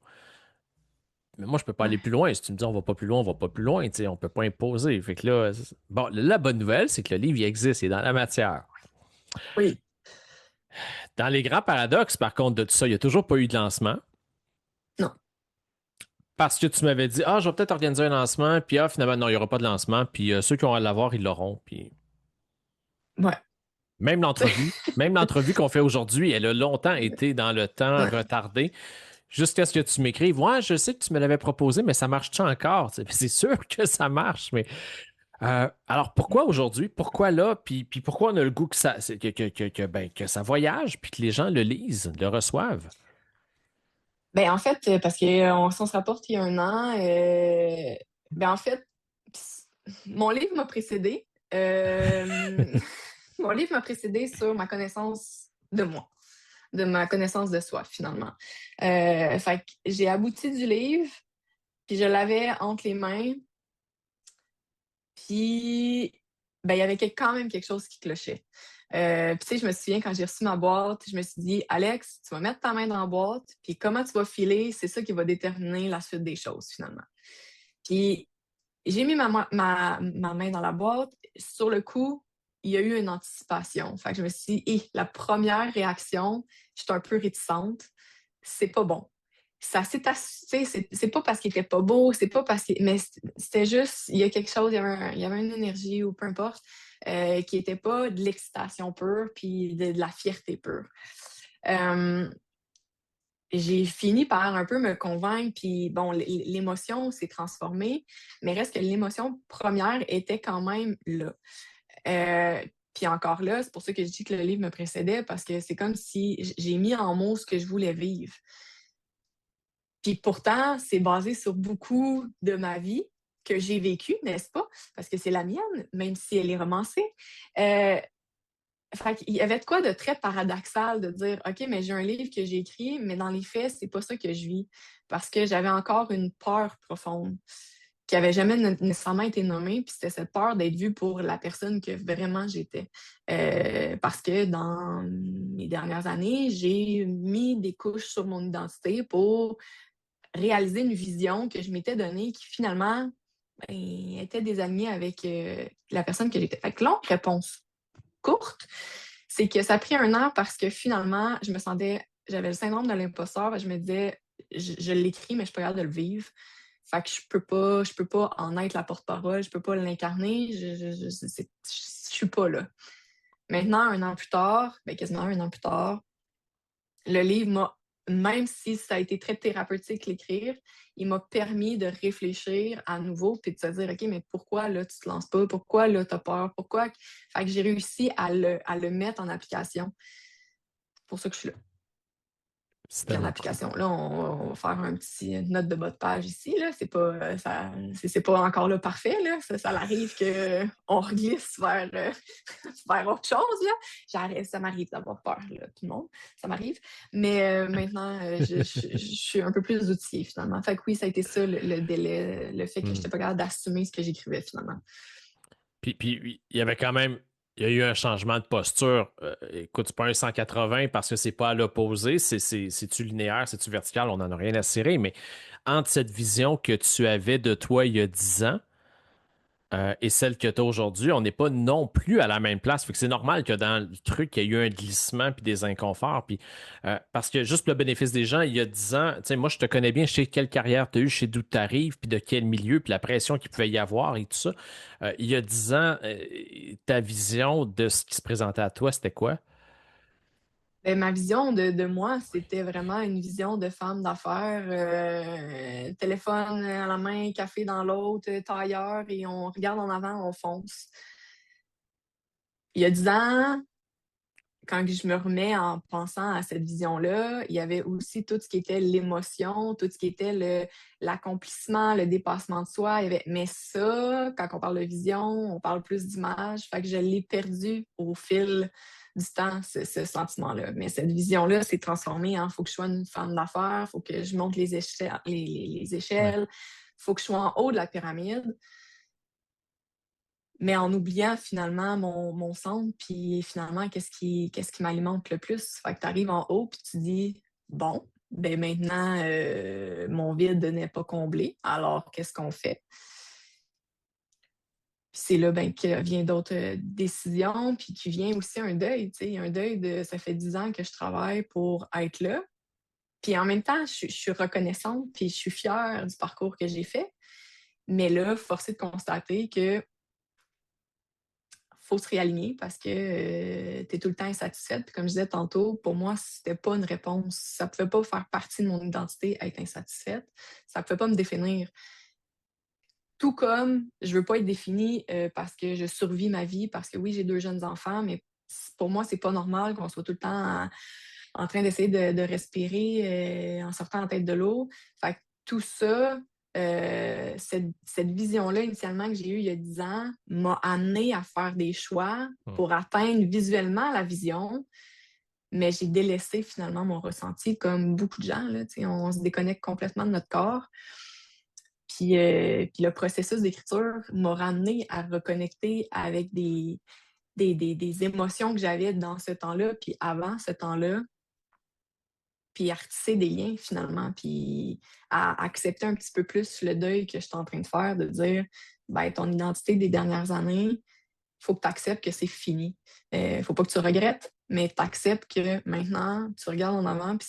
Mais moi, je peux pas aller Ouais. plus loin. Si tu me dis on va pas plus loin, on va pas plus loin, tu sais, on peut pas imposer. Fait que là, bon, la bonne nouvelle, c'est que le livre, il existe, il est dans la matière. Oui. Dans les grands paradoxes, par contre, de tout ça, il n'y a toujours pas eu de lancement. Non. Parce que tu m'avais dit, ah, je vais peut-être organiser un lancement, puis ah, finalement, non, il n'y aura pas de lancement, puis ceux qui ont à l'avoir, ils l'auront. Puis Ouais. même l'entrevue qu'on fait aujourd'hui, elle a longtemps été dans le temps Ouais. retardée, jusqu'à ce que tu m'écrives, ouais, je sais que tu me l'avais proposé, mais ça marche-tu encore? Tu sais, c'est sûr que ça marche, mais alors pourquoi aujourd'hui? Pourquoi là? Puis pourquoi on a le goût que ben, que ça voyage, puis que les gens le lisent, le reçoivent? Ben, en fait, parce que si on se rapporte il y a un an, ben, en fait, mon livre m'a précédé. Mon livre m'a précédé sur ma connaissance de moi, de ma connaissance de soi, finalement. Fait que j'ai abouti du livre, puis je l'avais entre les mains, puis ben, il y avait quand même quelque chose qui clochait. Puis, tu sais, je me souviens, quand j'ai reçu ma boîte, je me suis dit, Alex, tu vas mettre ta main dans la boîte, puis comment tu vas filer, c'est ça qui va déterminer la suite des choses, finalement. Puis, j'ai mis ma main dans la boîte. Sur le coup, il y a eu une anticipation. Fait que je me suis dit, la première réaction, je suis un peu réticente, c'est pas bon. Ça s'est c'est pas parce qu'il était pas beau, c'est pas parce que. Mais c'était juste, il y a quelque chose, il y avait une énergie ou peu importe, qui était pas de l'excitation pure puis de la fierté pure. Euh, j'ai fini par un peu me convaincre, puis bon, l'émotion s'est transformée, mais reste que l'émotion première était quand même là. Puis encore là, c'est pour ça que je dis que le livre me précédait, parce que c'est comme si j'ai mis en mots ce que je voulais vivre. Puis pourtant, c'est basé sur beaucoup de ma vie que j'ai vécue, n'est-ce pas? Parce que c'est la mienne, même si elle est romancée. Euh, Fait qu'il y avait de quoi de très paradoxal de dire, OK, mais j'ai un livre que j'ai écrit, mais dans les faits, c'est pas ça que je vis. Parce que j'avais encore une peur profonde qui avait jamais nécessairement été nommée, puis c'était cette peur d'être vue pour la personne que vraiment j'étais. Parce que dans mes dernières années, j'ai mis des couches sur mon identité pour réaliser une vision que je m'étais donnée qui finalement était désalignée avec la personne que j'étais. Fait que longue réponse courte, c'est que ça a pris un an parce que finalement, j'avais le syndrome de l'imposteur. Je me disais, je l'écris, mais je suis pas capable de le vivre. Fait que je peux pas en être la porte-parole, je peux pas l'incarner, je suis pas là. Maintenant, un an plus tard, quasiment un an plus tard, le livre m'a, même si ça a été très thérapeutique l'écrire, il m'a permis de réfléchir à nouveau puis de se dire, OK, mais pourquoi là tu te lances pas? Pourquoi là tu as peur? Pourquoi? Fait que j'ai réussi à le mettre en application. C'est pour ça que je suis là. C'est Puis en tellement cool. application, là, on va faire un petit note de bas de page ici. Là. C'est pas, c'est pas encore là parfait. Là. Ça arrive qu'on reglisse vers, vers autre chose. Là. Ça m'arrive d'avoir peur, là, tout le monde. Ça m'arrive. Mais maintenant, je suis un peu plus outillée finalement. Fait que oui, ça a été ça le délai, le fait que je Hmm. n'étais pas capable d'assumer ce que j'écrivais finalement. Puis, il y avait quand même, il y a eu un changement de posture. Écoute, c'est pas un 180 parce que c'est pas à l'opposé, c'est-tu linéaire, c'est-tu vertical, on n'en a rien à cirer, mais entre cette vision que tu avais de toi il y a 10 ans, et celle que tu as aujourd'hui, on n'est pas non plus à la même place. Fait que c'est normal que dans le truc, il y a eu un glissement puis des inconforts. Puis, parce que juste pour le bénéfice des gens, il y a 10 ans, tu sais, moi, je te connais bien, je sais quelle carrière tu as eue, je sais d'où tu arrives, puis de quel milieu, puis la pression qu'il pouvait y avoir et tout ça. Il y a 10 ans, ta vision de ce qui se présentait à toi, c'était quoi? Ma vision de moi, c'était vraiment une vision de femme d'affaires, téléphone à la main, café dans l'autre, tailleur, et on regarde en avant, on fonce. Il y a 10 ans, quand je me remets en pensant à cette vision-là, il y avait aussi tout ce qui était l'émotion, tout ce qui était l'accomplissement, le dépassement de soi. Mais ça, quand on parle de vision, on parle plus d'image. Fait que je l'ai perdu au fil du temps, ce sentiment-là. Mais cette vision-là s'est transformée en faut que je sois une femme d'affaires, faut que je monte les échelles, les Ouais. échelles, faut que je sois en haut de la pyramide, mais en oubliant finalement mon centre, puis finalement, qu'est-ce qui m'alimente le plus? Fait que tu arrives en haut, puis tu dis, bon, ben maintenant, mon vide n'est pas comblé, alors qu'est-ce qu'on fait? Puis c'est là ben, que vient d'autres décisions, puis qui vient aussi un deuil, tu sais, un deuil de, ça fait 10 ans que je travaille pour être là, puis en même temps, je suis reconnaissante, puis je suis fière du parcours que j'ai fait, mais là, force est de constater que faut se réaligner parce que tu es tout le temps insatisfaite. Puis comme je disais tantôt, pour moi, c'était pas une réponse. Ça pouvait pas faire partie de mon identité, être insatisfaite. Ça pouvait pas me définir. Tout comme je veux pas être définie parce que je survis ma vie, parce que oui, j'ai 2 jeunes enfants, mais pour moi, c'est pas normal qu'on soit tout le temps en train d'essayer de respirer en sortant la tête de l'eau. Fait que tout ça, cette vision-là, initialement, que j'ai eue il y a 10 ans, m'a amené à faire des choix Hmm. pour atteindre visuellement la vision, mais j'ai délaissé finalement mon ressenti, comme beaucoup de gens. Là, on se déconnecte complètement de notre corps. Puis le processus d'écriture m'a ramené à reconnecter avec des émotions que j'avais dans ce temps-là, puis avant ce temps-là, puis à retisser des liens finalement, puis à accepter un petit peu plus le deuil que je suis en train de faire, de dire, ben, ton identité des dernières années, il faut que tu acceptes que c'est fini. Faut pas que tu regrettes, mais tu acceptes que maintenant, tu regardes en avant, puis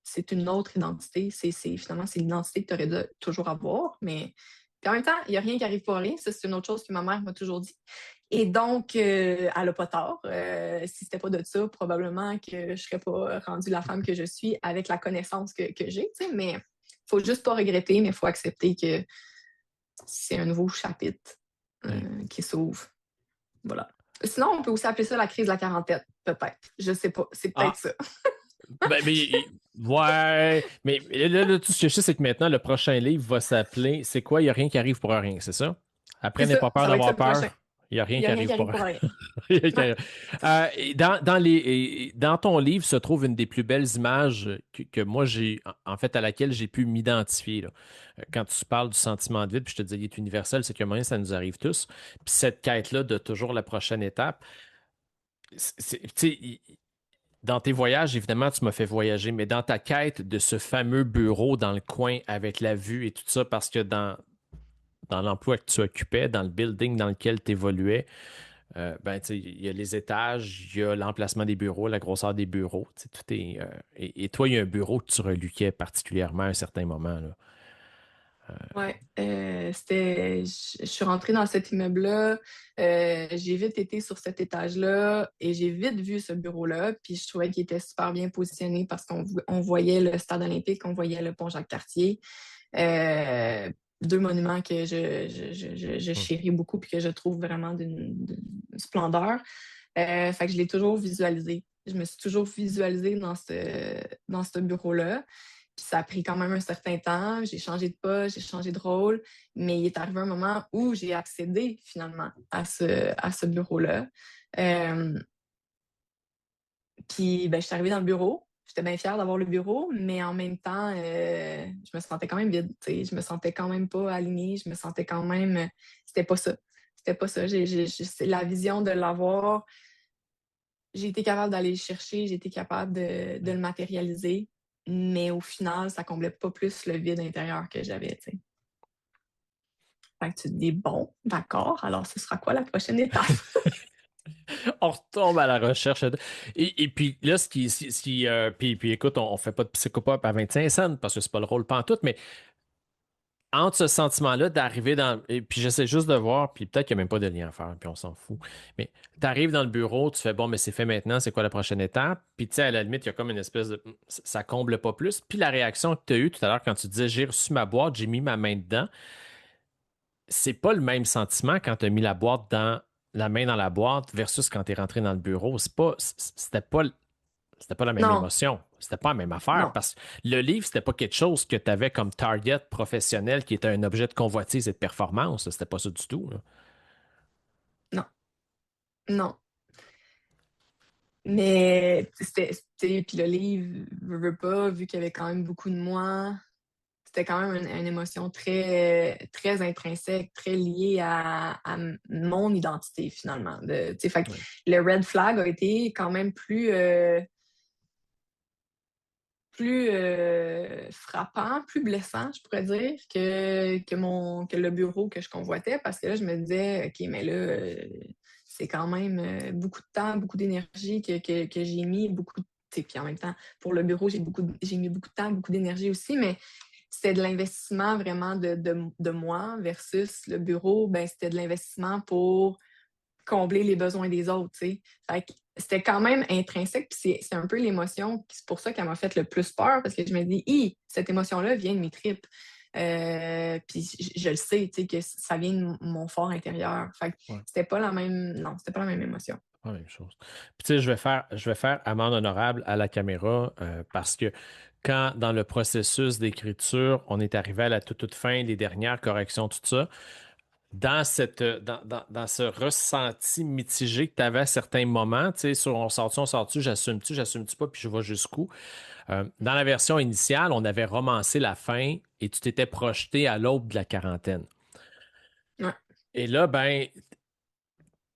c'est une autre identité. Finalement, c'est l'identité que tu aurais dû toujours avoir, mais puis en même temps, il n'y a rien qui arrive pour rien. Ça, c'est une autre chose que ma mère m'a toujours dit. Et donc, elle n'a pas tort. Si c'était pas de ça, probablement que je ne serais pas rendue la femme que je suis avec la connaissance que j'ai. Mais il ne faut juste pas regretter, mais il faut accepter que c'est un nouveau chapitre Ouais. qui s'ouvre. Voilà. Sinon, on peut aussi appeler ça la crise de la quarantaine, peut-être. Je sais pas. C'est peut-être Ah, ça. ouais, mais là, tout ce que je sais, c'est que maintenant, le prochain livre va s'appeler C'est quoi? Il n'y a rien qui arrive pour rien, c'est ça? Après, C'est n'aie ça. pas peur Ça va être ça d'avoir le prochain. peur. Il n'y a Il rien n'y a qui rien arrive qui pour arrive pour rien. rien. Rien qui Ouais. arrive. Et dans ton livre se trouve une des plus belles images que moi, en fait, à laquelle j'ai pu m'identifier, là. Quand tu parles du sentiment de vide, puis je te dis, il est universel, c'est que moyen, ça nous arrive tous. Puis cette quête-là de toujours la prochaine étape, tu sais, dans tes voyages, évidemment, tu m'as fait voyager, mais dans ta quête de ce fameux bureau dans le coin avec la vue et tout ça, parce que dans l'emploi que tu occupais, dans le building dans lequel tu évoluais, ben, tu sais, il y a les étages, il y a l'emplacement des bureaux, la grosseur des bureaux, tu sais, tout est, et toi, il y a un bureau que tu reluquais particulièrement à un certain moment, là. Ouais, je suis rentrée dans cet immeuble-là, j'ai vite été sur cet étage-là et j'ai vite vu ce bureau-là, puis je trouvais qu'il était super bien positionné parce on voyait le stade olympique, on voyait le pont Jacques-Cartier, deux monuments que je Hmm. chéris beaucoup puis que je trouve vraiment d'une splendeur. Fait que je l'ai toujours visualisé. Je me suis toujours visualisée dans ce bureau-là. Puis ça a pris quand même un certain temps. J'ai changé de poste, j'ai changé de rôle, mais il est arrivé un moment où j'ai accédé finalement à ce bureau-là. Euh, Puis ben, je suis arrivée dans le bureau. J'étais bien fière d'avoir le bureau, mais en même temps, je me sentais quand même vide. Tu sais. Je me sentais quand même pas alignée. Je me sentais quand même. C'était pas ça. C'était pas ça. C'est la vision de l'avoir. J'ai été capable d'aller le chercher, j'ai été capable de le matérialiser, mais au final, ça comblait pas plus le vide intérieur que j'avais, tu sais. Fait que tu te dis, bon, d'accord, alors ce sera quoi la prochaine étape? On retombe à la recherche. Et puis là, puis écoute, on fait pas de psychopop à 25 cents parce que c'est pas le rôle pantoute, mais entre ce sentiment-là d'arriver dans. Et puis j'essaie juste de voir, puis peut-être qu'il n'y a même pas de lien à faire, puis on s'en fout. Mais tu arrives dans le bureau, tu fais bon, mais c'est fait maintenant, c'est quoi la prochaine étape? Puis tu sais, à la limite, il y a comme une espèce de. Ça comble pas plus. Puis la réaction que tu as eue tout à l'heure quand tu disais j'ai reçu ma boîte, j'ai mis ma main dedans, c'est pas le même sentiment quand tu as mis la main dans la boîte versus quand tu es rentré dans le bureau. C'était pas la même Non, émotion. C'était pas la même affaire non, parce que le livre, c'était pas quelque chose que tu avais comme target professionnel qui était un objet de convoitise et de performance. C'était pas ça du tout, là. non, non. Mais puis le livre, veux pas, vu qu'il y avait quand même beaucoup de moi, c'était quand même une émotion très intrinsèque, très liée à mon identité finalement. Fait que Ouais. le red flag a été quand même plus frappant, plus blessant, je pourrais dire, que le bureau que je convoitais, parce que là, je me disais, OK, mais là, c'est quand même beaucoup de temps, beaucoup d'énergie que j'ai mis, puis en même temps, pour le bureau, j'ai mis beaucoup de temps, beaucoup d'énergie aussi, mais c'était de l'investissement vraiment de moi versus le bureau, ben, c'était de l'investissement pour combler les besoins des autres, tu sais. Fait que c'était quand même intrinsèque, puis c'est un peu l'émotion, c'est pour ça qu'elle m'a fait le plus peur, parce que je me dis, cette émotion-là vient de mes tripes. Puis je le sais, tu sais, que ça vient de mon fort intérieur. Fait que Ouais. c'était pas la même, non, c'était pas la même émotion. Pas la même chose. Puis tu sais, je vais faire amende honorable à la caméra parce que quand dans le processus d'écriture, on est arrivé à la toute fin, les dernières corrections, tout ça, dans ce ressenti mitigé que tu avais à certains moments, tu sais, sur on sort-tu, j'assume-tu pas, puis je vais jusqu'où. Dans la version initiale, on avait romancé la fin et tu t'étais projeté à l'aube de la quarantaine. Ouais, Et là, ben,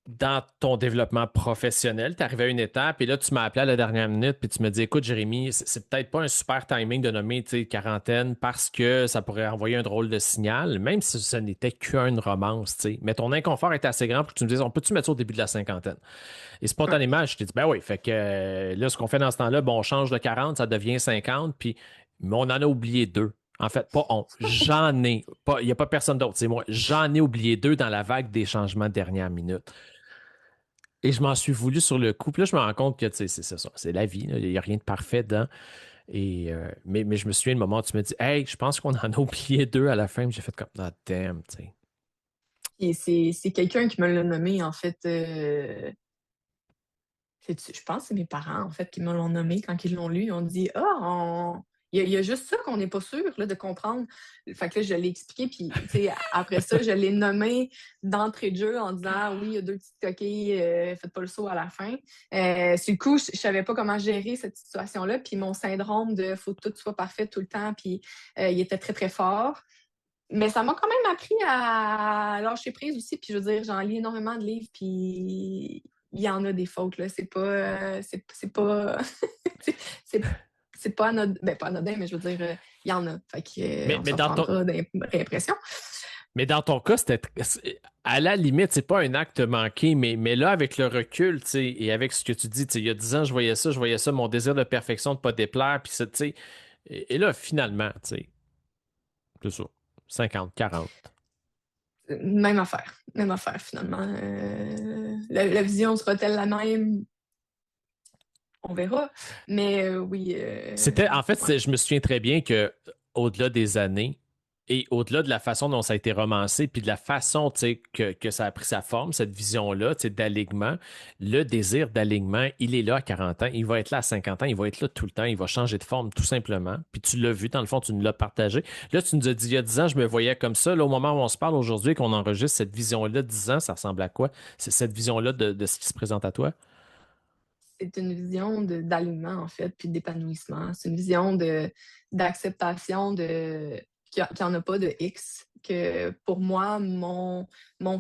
dans ton développement professionnel, tu arrivé à une étape et là, tu m'as appelé à la dernière minute puis tu me dis, écoute, Jérémy, c'est peut-être pas un super timing de nommer, tu sais, quarantaine parce que ça pourrait envoyer un drôle de signal, même si ce n'était qu'une romance, tu sais. Mais ton inconfort était assez grand pour que tu me dises, on peut-tu mettre ça au début de la cinquantaine? Et Ouais. spontanément, je t'ai dit, ben oui, fait que là, ce qu'on fait dans ce temps-là, bon, on change de 40, ça devient 50, puis mais on en a oublié deux. En fait, pas on. J'en ai. Pas, il n'y a pas personne d'autre, c'est moi. J'en ai oublié deux dans la vague des changements de dernière minute. Et je m'en suis voulu sur le coup. Puis là, je me rends compte que c'est ça. C'est la vie. Il n'y a rien de parfait dedans. Mais je me souviens du moment où tu me dis, hey, je pense qu'on en a oublié deux à la fin. J'ai fait comme, ah, damn, tu sais. Et c'est quelqu'un qui me l'a nommé, en fait. Je pense que c'est mes parents, en fait, qui me l'ont nommé quand ils l'ont lu. Ils ont dit il y a juste ça qu'on n'est pas sûr là, de comprendre. Fait que là, je l'ai expliqué, puis tu sais, après ça, je l'ai nommé d'entrée de jeu en disant oui, il y a deux petites coquilles, faites pas le saut à la fin. Sur le coup, je savais pas comment gérer cette situation-là, puis mon syndrome de faut que tout soit parfait tout le temps, puis il était très, très fort. Mais ça m'a quand même appris à lâcher prise aussi. Puis je veux dire, j'en lis énormément de livres, puis il y en a des fautes, là. C'est pas. C'est pas. c'est c'est pas anodin. Ben, pas anodin, mais je veux dire, il y en a. Fait que, Mais, on mais se dans ton, reprendra d'impression. Mais dans ton cas, à la limite, c'est pas un acte manqué, mais là, avec le recul, tu sais, et avec ce que tu dis, tu sais, il y a 10 ans, je voyais ça, mon désir de perfection, de pas déplaire, puis ça, tu sais, et là, finalement, tu sais, c'est ça, 50, 40. Même affaire, finalement. La vision sera-t-elle la même? On verra. Mais oui, En fait, ouais. je me souviens très bien que au-delà des années et au-delà de la façon dont ça a été romancé, puis de la façon, tu sais, que ça a pris sa forme, cette vision-là, tu sais, d'alignement, le désir d'alignement, il est là à 40 ans, il va être là à 50 ans, il va être là tout le temps, il va changer de forme tout simplement. Puis tu l'as vu, dans le fond, tu nous l'as partagé. Là, tu nous as dit il y a 10 ans, je me voyais comme ça. Là, au moment où on se parle aujourd'hui, qu'on enregistre cette vision-là, 10 ans, ça ressemble à quoi? C'est cette vision-là de ce qui se présente à toi? C'est une vision d'alignement, en fait, puis d'épanouissement. C'est une vision d'acceptation qu'il n'y en a pas de X. Que pour moi, mon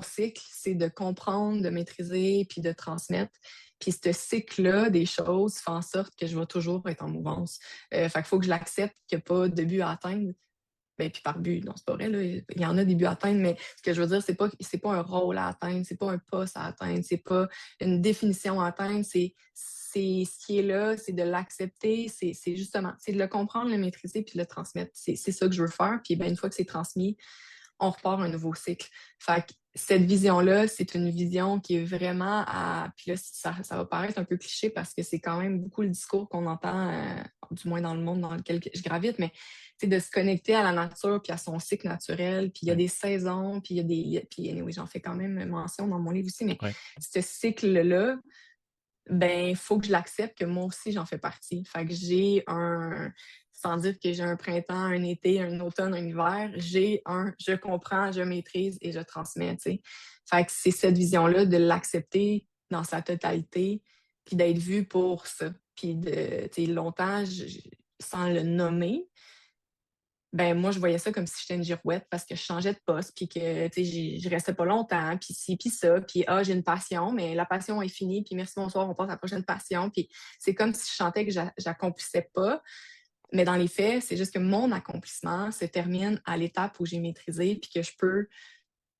cycle, c'est de comprendre, de maîtriser, puis de transmettre. Puis ce cycle-là des choses fait en sorte que je vais toujours être en mouvance. Fait qu'il faut que je l'accepte qu'il n'y a pas de but à atteindre. Ben, puis par but, non, c'est pas vrai, là. Il y en a des buts à atteindre, mais ce que je veux dire, c'est pas un rôle à atteindre, c'est pas un poste à atteindre, c'est pas une définition à atteindre, c'est ce qui est là, c'est de l'accepter, c'est justement, c'est de le comprendre, le maîtriser, puis le transmettre. C'est ça que je veux faire. Puis ben, une fois que c'est transmis, on repart un nouveau cycle. Fait que cette vision-là, c'est une vision qui est vraiment à. Puis là, ça va paraître un peu cliché parce que c'est quand même beaucoup le discours qu'on entend, du moins dans le monde dans lequel je gravite, mais c'est de se connecter à la nature puis à son cycle naturel. Puis il y a Ouais. des saisons, puis il y a des. Puis anyway, j'en fais quand même mention dans mon livre aussi, mais Ouais. ce cycle-là, ben, il faut que je l'accepte que moi aussi, j'en fais partie. Fait que sans dire que j'ai un printemps, un été, un automne, un hiver, je comprends, je maîtrise et je transmets, tu sais. Fait que c'est cette vision-là de l'accepter dans sa totalité, puis d'être vu pour ça. Puis tu sais, longtemps, sans le nommer, ben moi, je voyais ça comme si j'étais une girouette parce que je changeais de poste, puis que, tu sais, je restais pas longtemps, puis ci, puis ça, puis j'ai une passion, mais la passion est finie, puis merci, bonsoir, on passe à la prochaine passion, puis c'est comme si je sentais que j'accomplissais pas, mais dans les faits, c'est juste que mon accomplissement se termine à l'étape où j'ai maîtrisé, puis que je peux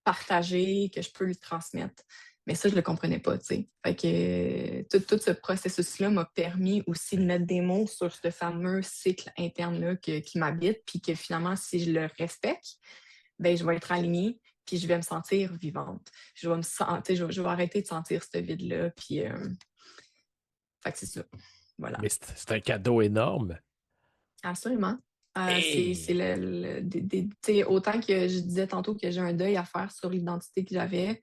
partager, que je peux le transmettre. Mais ça, je le comprenais pas, tu sais. Fait que tout ce processus-là m'a permis aussi de mettre des mots sur ce fameux cycle interne-là qui m'habite, puis que finalement, si je le respecte, ben je vais être alignée, puis je vais me sentir vivante. Je vais me sentir, je vais arrêter de sentir ce vide-là, puis fait que c'est ça. Voilà. Mais c'est un cadeau énorme. Absolument. C'est Hey! tu sais, autant que je disais tantôt que j'ai un deuil à faire sur l'identité que j'avais,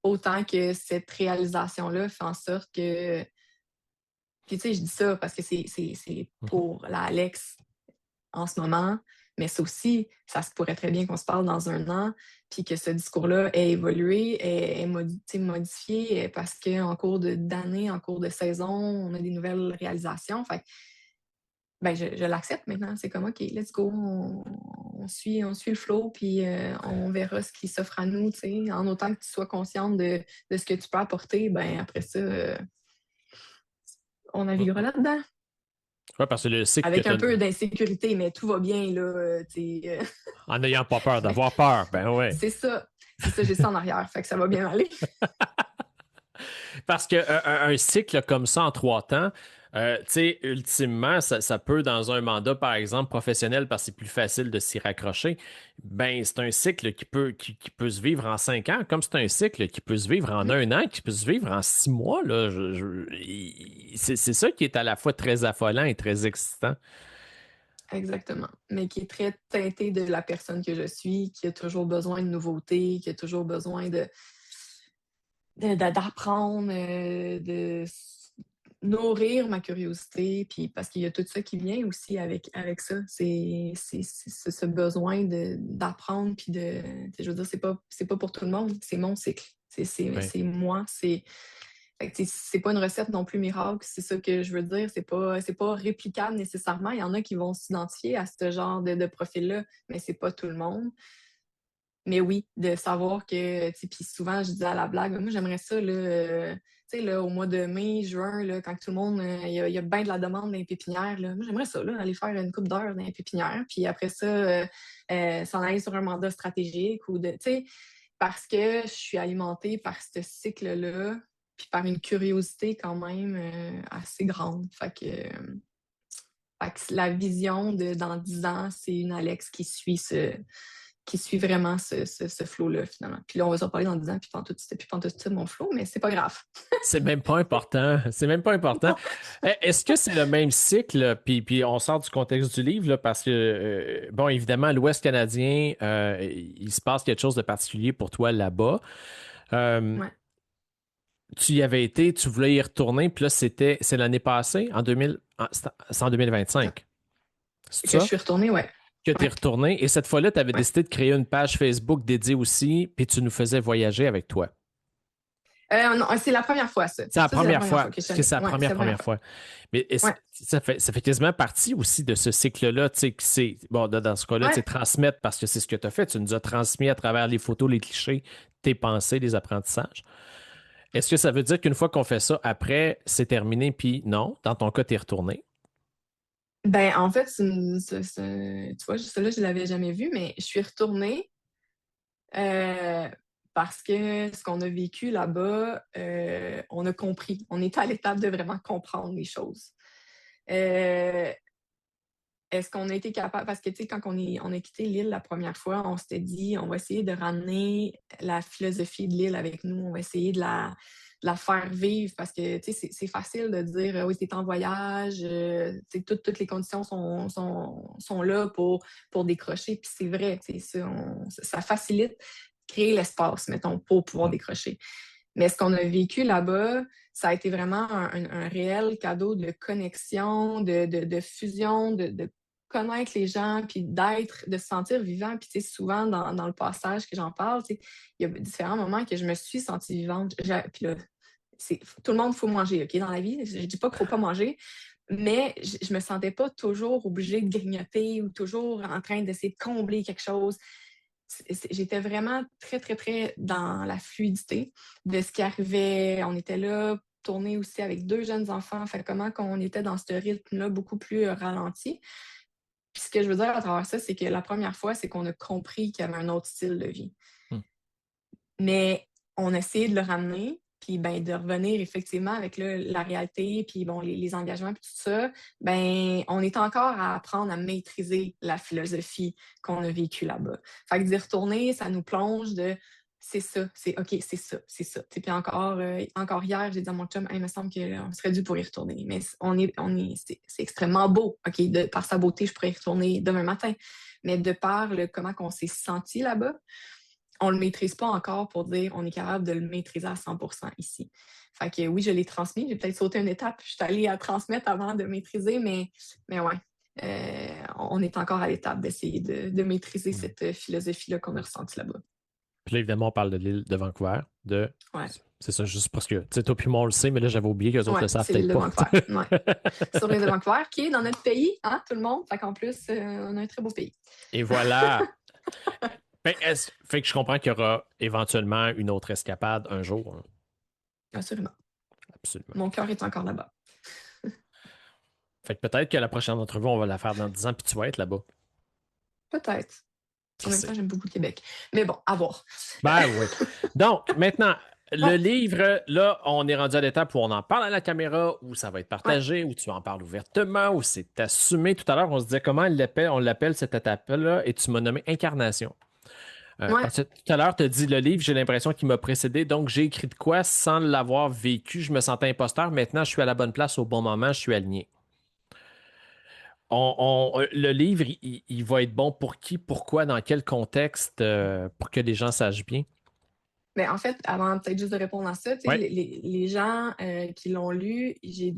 autant que cette réalisation-là fait en sorte que. Puis, tu sais, je dis ça parce que c'est Mhm. pour la Alex en ce moment, mais ça aussi, ça se pourrait très bien qu'on se parle dans un an, puis que ce discours-là ait évolué, ait modifié, parce qu'en cours d'année, en cours de saison, on a des nouvelles réalisations. Fait que, ben, je l'accepte maintenant. C'est comme, OK, let's go, on suit le flow, puis on verra ce qui s'offre à nous, tu sais. En autant que tu sois consciente de ce que tu peux apporter, ben après ça, on naviguera là-dedans. Ouais, parce que le cycle que Avec tu un as. peu d'insécurité, mais tout va bien, là, tu sais. En n'ayant pas peur d'avoir peur, ben ouais. C'est ça. C'est ça, j'ai ça en arrière, fait que ça va bien aller. Parce qu'un cycle comme ça en 3 temps, tu sais, ultimement, ça peut, dans un mandat, par exemple, professionnel, parce que c'est plus facile de s'y raccrocher, ben, c'est un cycle qui peut se vivre en 5 ans, comme c'est un cycle qui peut se vivre en 1 an, qui peut se vivre en 6 mois, là. C'est ça qui est à la fois très affolant et très excitant. Exactement. Mais qui est très teinté de la personne que je suis, qui a toujours besoin de nouveautés, qui a toujours besoin d'apprendre, de nourrir ma curiosité, puis parce qu'il y a tout ça qui vient aussi avec ça. C'est ce besoin d'apprendre, puis je veux dire, c'est pas pour tout le monde, c'est mon cycle. Ouais. C'est moi, fait que, c'est pas une recette non plus miracle, c'est ça que je veux dire. C'est pas réplicable nécessairement. Il y en a qui vont s'identifier à ce genre de profil-là, mais c'est pas tout le monde. Mais oui, de savoir que, tu sais, puis souvent, je dis à la blague, moi, j'aimerais ça, là, tu sais, là, au mois de mai, juin, là, quand tout le monde, il y a bien de la demande dans les pépinières, là. Moi, j'aimerais ça, là, aller faire une couple d'heures dans les pépinières, puis après ça, s'en aller sur un mandat stratégique ou de, tu sais, parce que je suis alimentée par ce cycle-là, puis par une curiosité quand même assez grande. Fait que la vision de dans 10 ans, c'est une Alex qui suit vraiment ce flow-là, finalement. Puis là, on va se reparler dans 10 ans, puis pantoute, c'était plus pantoute ça, mon flow, mais c'est pas grave. C'est même pas important. C'est même pas important. Est-ce que c'est le même cycle? Puis on sort du contexte du livre, là, parce que, bon, évidemment, l'Ouest canadien, il se passe quelque chose de particulier pour toi là-bas. Euh, Ouais. Tu y avais été, tu voulais y retourner, puis là, c'est l'année passée, c'est en 2025. C'est Que je ça? suis retournée, ouais. Que tu es Ouais. retourné. Et cette fois-là, tu avais Ouais. décidé de créer une page Facebook dédiée aussi, puis tu nous faisais voyager avec toi. Non, c'est la première fois, ça. C'est la Ça, c'est la première première fois. fois que je suis Parce que allée. c'est la Ouais, c'est la première première fois. fois. Mais Ouais. ça fait quasiment partie aussi de ce cycle-là, tu sais, que c'est, bon, dans ce cas-là, Ouais. c'est transmettre parce que c'est ce que tu as fait. Tu nous as transmis à travers les photos, les clichés, tes pensées, les apprentissages. Est-ce que ça veut dire qu'une fois qu'on fait ça, après, c'est terminé, puis non, dans ton cas, tu es retourné? Ben, en fait, tu vois, celle-là, je l'avais jamais vue, mais je suis retournée euh, parce que ce qu'on a vécu là-bas, on a compris. On était à l'étape de vraiment comprendre les choses. Euh, Est-ce qu'on a été capable, parce que tu sais, quand on a quitté l'île la première fois, on s'était dit, on va essayer de ramener la philosophie de l'île avec nous, on va essayer de la faire vivre, parce que tu sais, c'est facile de dire, oui, t'es en voyage, tu sais, toutes les conditions sont là pour décrocher, puis c'est vrai, tu sais, ça facilite créer l'espace, mettons, pour pouvoir décrocher. Mais ce qu'on a vécu là-bas, ça a été vraiment un réel cadeau de connexion, de fusion, de connaître les gens, puis de se sentir vivant. Puis, tu sais, souvent, dans le passage que j'en parle, tu sais, il y a différents moments que je me suis sentie vivante. Puis là, tout le monde, il faut manger, OK, dans la vie. Je ne dis pas qu'il ne faut pas manger, mais je me sentais pas toujours obligée de grignoter ou toujours en train d'essayer de combler quelque chose. J'étais vraiment très, très, très dans la fluidité de ce qui arrivait. On était là, tourné aussi avec 2 jeunes enfants. Fait comment qu'on était dans ce rythme-là beaucoup plus ralenti. Puis ce que je veux dire à travers ça, c'est que la première fois, c'est qu'on a compris qu'il y avait un autre style de vie. Hmm. Mais on a essayé de le ramener, puis ben, de revenir effectivement avec là, la réalité, puis bon, les engagements, puis tout ça, ben, on est encore à apprendre à maîtriser la philosophie qu'on a vécue là-bas. Fait que d'y retourner, ça nous plonge de c'est ça, c'est OK, c'est ça, c'est ça. Puis encore hier, j'ai dit à mon chum, hey, il me semble qu'on serait dû pour y retourner. Mais c'est extrêmement beau. OK, par sa beauté, je pourrais y retourner demain matin. Mais de par comment on s'est senti là-bas, on ne le maîtrise pas encore pour dire on est capable de le maîtriser à 100% ici. Fait que oui, je l'ai transmis. J'ai peut-être sauté une étape. Je suis allée à transmettre avant de maîtriser, mais ouais. On est encore à l'étape d'essayer de maîtriser Hmm. cette philosophie-là qu'on a ressentie là-bas. Puis là, évidemment, on parle de l'île de Vancouver, de Ouais. C'est ça, juste parce que, tu sais, toi puis moi, on le sait, mais là, j'avais oublié qu'eux autres Ouais, le savent c'est l'île peut-être de pas. Vancouver. Ouais. Sur l'île de Vancouver, qui est dans notre pays, hein, tout le monde. Fait qu'en plus, on a un très beau pays. Et voilà. Fait que je comprends qu'il y aura éventuellement une autre escapade un jour, hein. Absolument. Absolument. Mon cœur est encore là-bas. Fait que peut-être que la prochaine entrevue, on va la faire dans 10 ans, puis tu vas être là-bas. Peut-être. En Qui même temps, sait? j'aime beaucoup le Québec. Mais bon, à voir. Ben oui. Donc, maintenant, le Bon, livre, là, on est rendu à l'étape où on en parle à la caméra, où ça va être ouais. partagé, où tu en parles ouvertement, où c'est assumé. Tout à l'heure, on se disait comment on l'appelle cette étape-là, et tu m'as nommé Incarnation. Ouais. Parce que tout à l'heure, tu as dit le livre, j'ai l'impression qu'il m'a précédé, donc j'ai écrit de quoi sans l'avoir vécu. Je me sentais imposteur. Maintenant, je suis à la bonne place au bon moment, je suis aligné. Le livre, il va être bon pour qui, pourquoi, dans quel contexte, pour que les gens sachent bien. Mais en fait, avant peut-être juste de répondre à ça, tu sais, Oui, les gens qui l'ont lu, j'ai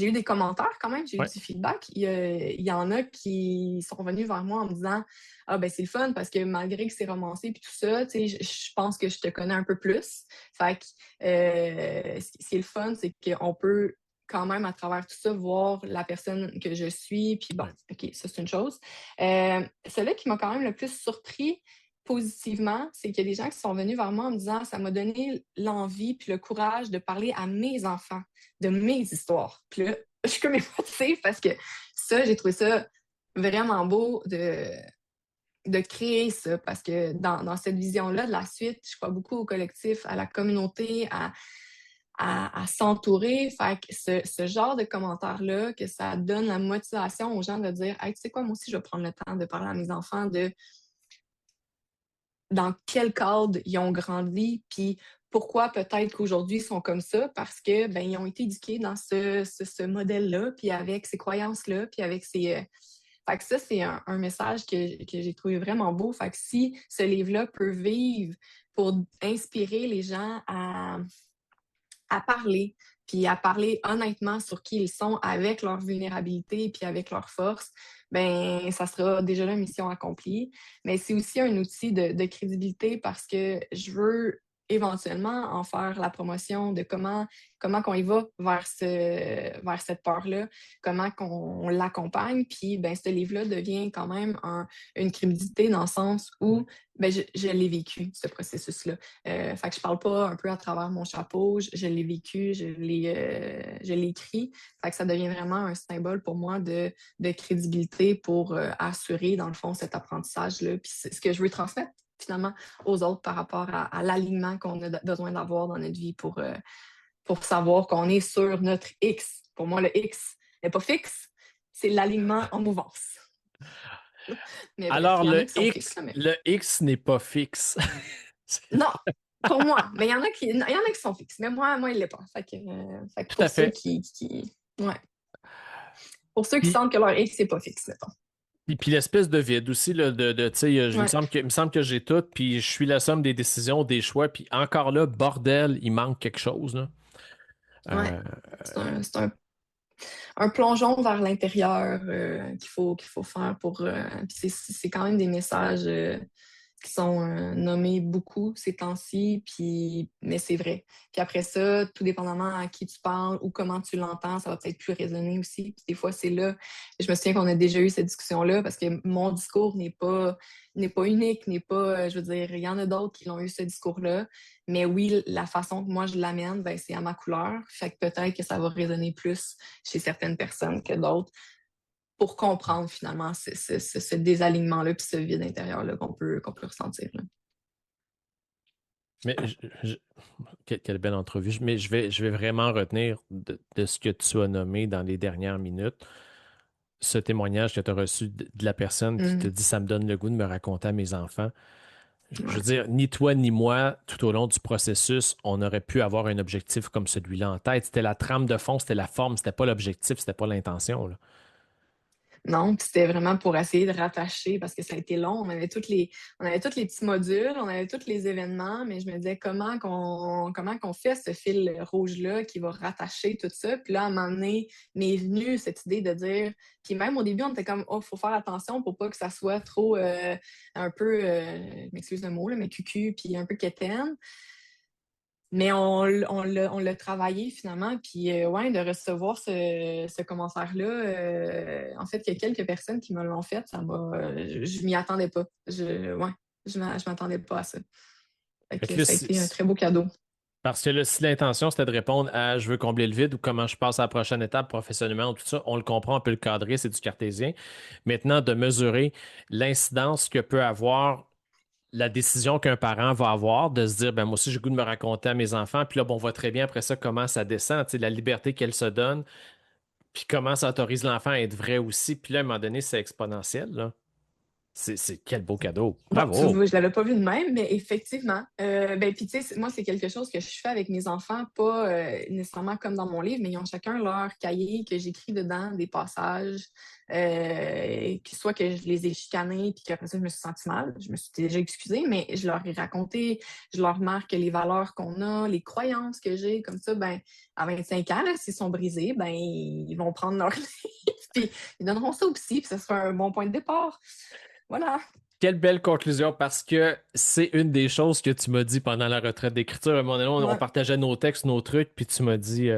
eu des commentaires quand même, j'ai eu oui, du feedback. Il y en a qui sont venus vers moi en me disant ah ben c'est le fun parce que malgré que c'est romancé puis tout ça, tu sais, je pense que je te connais un peu plus. Fait que ce qui est le fun, c'est qu'on peut quand même à travers tout ça voir la personne que je suis. Puis bon, oui. ok, ça c'est une chose. Celui qui m'a quand même le plus surpris positivement, c'est qu'il y a des gens qui sont venus vers moi en me disant ça m'a donné l'envie puis le courage de parler à mes enfants de mes histoires. Puis là, je suis comme émotive parce que ça, j'ai trouvé ça vraiment beau de créer ça parce que dans cette vision-là de la suite, je crois beaucoup au collectif, à la communauté, à s'entourer. Fait que ce genre de commentaires-là, que ça donne la motivation aux gens de dire hey, tu sais quoi, moi aussi, je vais prendre le temps de parler à mes enfants de dans quel cadre ils ont grandi, puis pourquoi peut-être qu'aujourd'hui ils sont comme ça, parce que ben ils ont été éduqués dans ce modèle-là, puis avec ces croyances-là, puis avec ces. Fait que ça, c'est un message que j'ai trouvé vraiment beau. Fait que si ce livre-là peut vivre pour inspirer les gens à parler, puis à parler honnêtement sur qui ils sont avec leur vulnérabilité puis avec leur force, ben ça sera déjà la mission accomplie. Mais c'est aussi un outil de crédibilité parce que je veux éventuellement en faire la promotion de comment qu'on y va vers cette peur-là, comment qu'on l'accompagne. Puis ben, ce livre-là devient quand même une crédibilité dans le sens où ben, je l'ai vécu, ce processus-là. Fait que je parle pas un peu à travers mon chapeau, je l'ai vécu, je l'ai écrit. Fait que ça devient vraiment un symbole pour moi de crédibilité pour assurer, dans le fond, cet apprentissage-là. Puis c'est ce que je veux transmettre finalement aux autres par rapport à l'alignement qu'on a besoin d'avoir dans notre vie pour savoir qu'on est sur notre X. Pour moi, le X n'est pas fixe, c'est l'alignement en mouvance. Mais bref, Alors, il y en a qui sont fixes, là, mais le X n'est pas fixe. non, pour moi. Mais il y en a qui sont fixes. Mais moi il l'est pas. Fait que Tout pour à ceux fait. ouais. Pour ceux qui Puis, sentent que leur X n'est pas fixe, mettons. puis l'espèce de vide aussi, là, tu sais, Ouais. il me semble que j'ai tout, puis je suis la somme des décisions, des choix, puis encore là, bordel, il manque quelque chose, là. Ouais. Euh, Un plongeon vers l'intérieur qu'il faut faire pour. Puis c'est quand même des messages qui sont nommés beaucoup ces temps-ci, mais c'est vrai. Puis après ça, tout dépendamment à qui tu parles ou comment tu l'entends, ça va peut-être plus résonner aussi. Puis des fois, c'est là. Je me souviens qu'on a déjà eu cette discussion-là parce que mon discours n'est pas unique, n'est pas, je veux dire, il y en a d'autres qui l'ont eu ce discours-là. Mais oui, la façon que moi je l'amène, ben, c'est à ma couleur. Fait que peut-être que ça va résonner plus chez certaines personnes que d'autres pour comprendre finalement ce désalignement-là puis ce vide intérieur-là qu'on peut ressentir, là. mais quelle belle entrevue. Mais je vais vraiment retenir de ce que tu as nommé dans les dernières minutes, ce témoignage que tu as reçu de la personne qui te Mm. dit ça me donne le goût de me raconter à mes enfants. Je veux Ouais. dire, ni toi ni moi, tout au long du processus, on aurait pu avoir un objectif comme celui-là en tête. C'était la trame de fond, c'était la forme, c'était pas l'objectif, c'était pas l'intention, là. Non, puis c'était vraiment pour essayer de rattacher parce que ça a été long. On avait tous les petits modules, on avait tous les événements, mais je me disais comment qu'on fait ce fil rouge-là qui va rattacher tout ça. Puis là, à un moment donné, m'est venue cette idée de dire, puis même au début, on était comme, oh, faut faire attention pour pas que ça soit trop un peu, je m'excuse le mot, là, mais cucu, puis un peu quétaine. Mais on l'a travaillé finalement. Puis, ouais, de recevoir ce commentaire-là, en fait, il y a quelques personnes qui me l'ont fait. Je m'y attendais pas. Ouais, je m'attendais pas à ça. Fait Fait que que là, ça a été un très beau cadeau. parce que là, si l'intention c'était de répondre à je veux combler le vide ou comment je passe à la prochaine étape professionnellement ou tout ça, on le comprend, on peut le cadrer, c'est du cartésien. Maintenant, de mesurer l'incidence que peut avoir la décision qu'un parent va avoir de se dire, ben moi aussi, j'ai le goût de me raconter à mes enfants, puis là, bon, on voit très bien après ça comment ça descend, tu sais, la liberté qu'elle se donne, puis comment ça autorise l'enfant à être vrai aussi, puis là, à un moment donné, c'est exponentiel, là. Quel beau cadeau. Bon, tu Bravo. vois, je l'avais pas vu de même, mais effectivement. Ben, puis tu sais, moi, c'est quelque chose que je fais avec mes enfants, pas nécessairement comme dans mon livre, mais ils ont chacun leur cahier que j'écris dedans, des passages, soit que je les ai chicanés, puis qu'après ça, je me suis sentie mal. Je me suis déjà excusée, mais je leur ai raconté, je leur marque les valeurs qu'on a, les croyances que j'ai, comme ça, ben, à 25 ans, là, s'ils sont brisés, ben, ils vont prendre leur livre, puis ils donneront ça au psy, puis ça sera un bon point de départ. Voilà. Quelle belle conclusion parce que c'est une des choses que tu m'as dit pendant la retraite d'écriture. À un moment donné, on Ouais. partageait nos textes, nos trucs, puis tu m'as dit,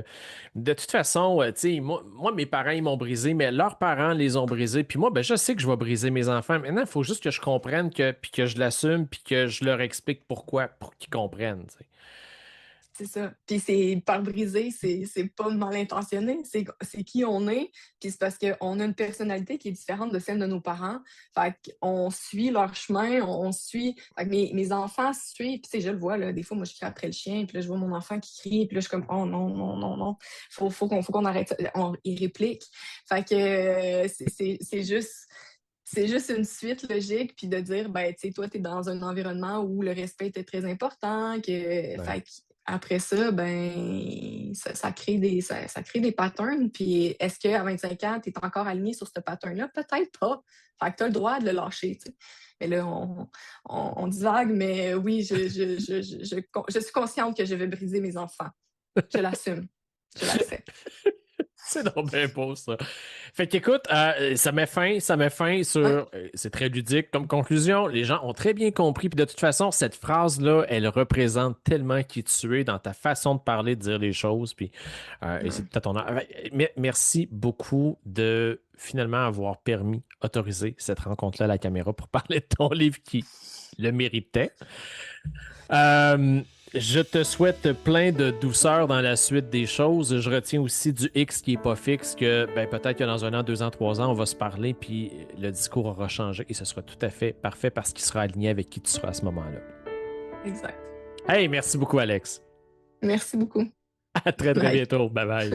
de toute façon, tu sais, moi, mes parents, ils m'ont brisé, mais leurs parents les ont brisés. Puis moi, ben, je sais que je vais briser mes enfants. Maintenant, il faut juste que je comprenne puis que je l'assume, puis que je leur explique pourquoi, pour qu'ils comprennent. Tu sais. C'est ça. Puis c'est par briser, c'est pas mal intentionné, c'est qui on est. Puis c'est parce qu'on a une personnalité qui est différente de celle de nos parents. Fait qu'on suit leur chemin, on suit. Fait que mes enfants suivent. Puis tu sais, je le vois, là, des fois, moi, je crie après le chien, puis là, je vois mon enfant qui crie, puis là, je suis comme, oh non, non, non, non. Faut qu'on arrête ça. Il réplique. Fait que c'est juste une suite logique, puis de dire, ben, tu sais, toi, tu es dans un environnement où le respect était très important, Ouais. après ça, ben, ça crée des patterns. Puis est-ce qu'à 25 ans, tu es encore aligné sur ce pattern-là? Peut-être pas. Fait que tu as le droit de le lâcher. Tu sais. Mais là, on divague, mais oui, je suis consciente que je vais briser mes enfants. Je l'assume. Je l'accepte. C'est donc bien beau, ça. Fait qu'écoute, ça met fin sur. Ouais. C'est très ludique comme conclusion. Les gens ont très bien compris. Puis de toute façon, cette phrase-là, elle représente tellement qui tu es dans ta façon de parler, de dire les choses. Puis et c'est Ouais. tout à ton honneur. Merci beaucoup de finalement avoir permis, autorisé cette rencontre-là à la caméra pour parler de ton livre qui le méritait. Euh, je te souhaite plein de douceur dans la suite des choses. Je retiens aussi du X qui est pas fixe, que ben, peut-être que dans un an, 2 ans, 3 ans, on va se parler, puis le discours aura changé et ce sera tout à fait parfait parce qu'il sera aligné avec qui tu seras à ce moment-là. Exact. Hey, merci beaucoup, Alex. Merci beaucoup. À très, très Bye. bientôt. Bye bye.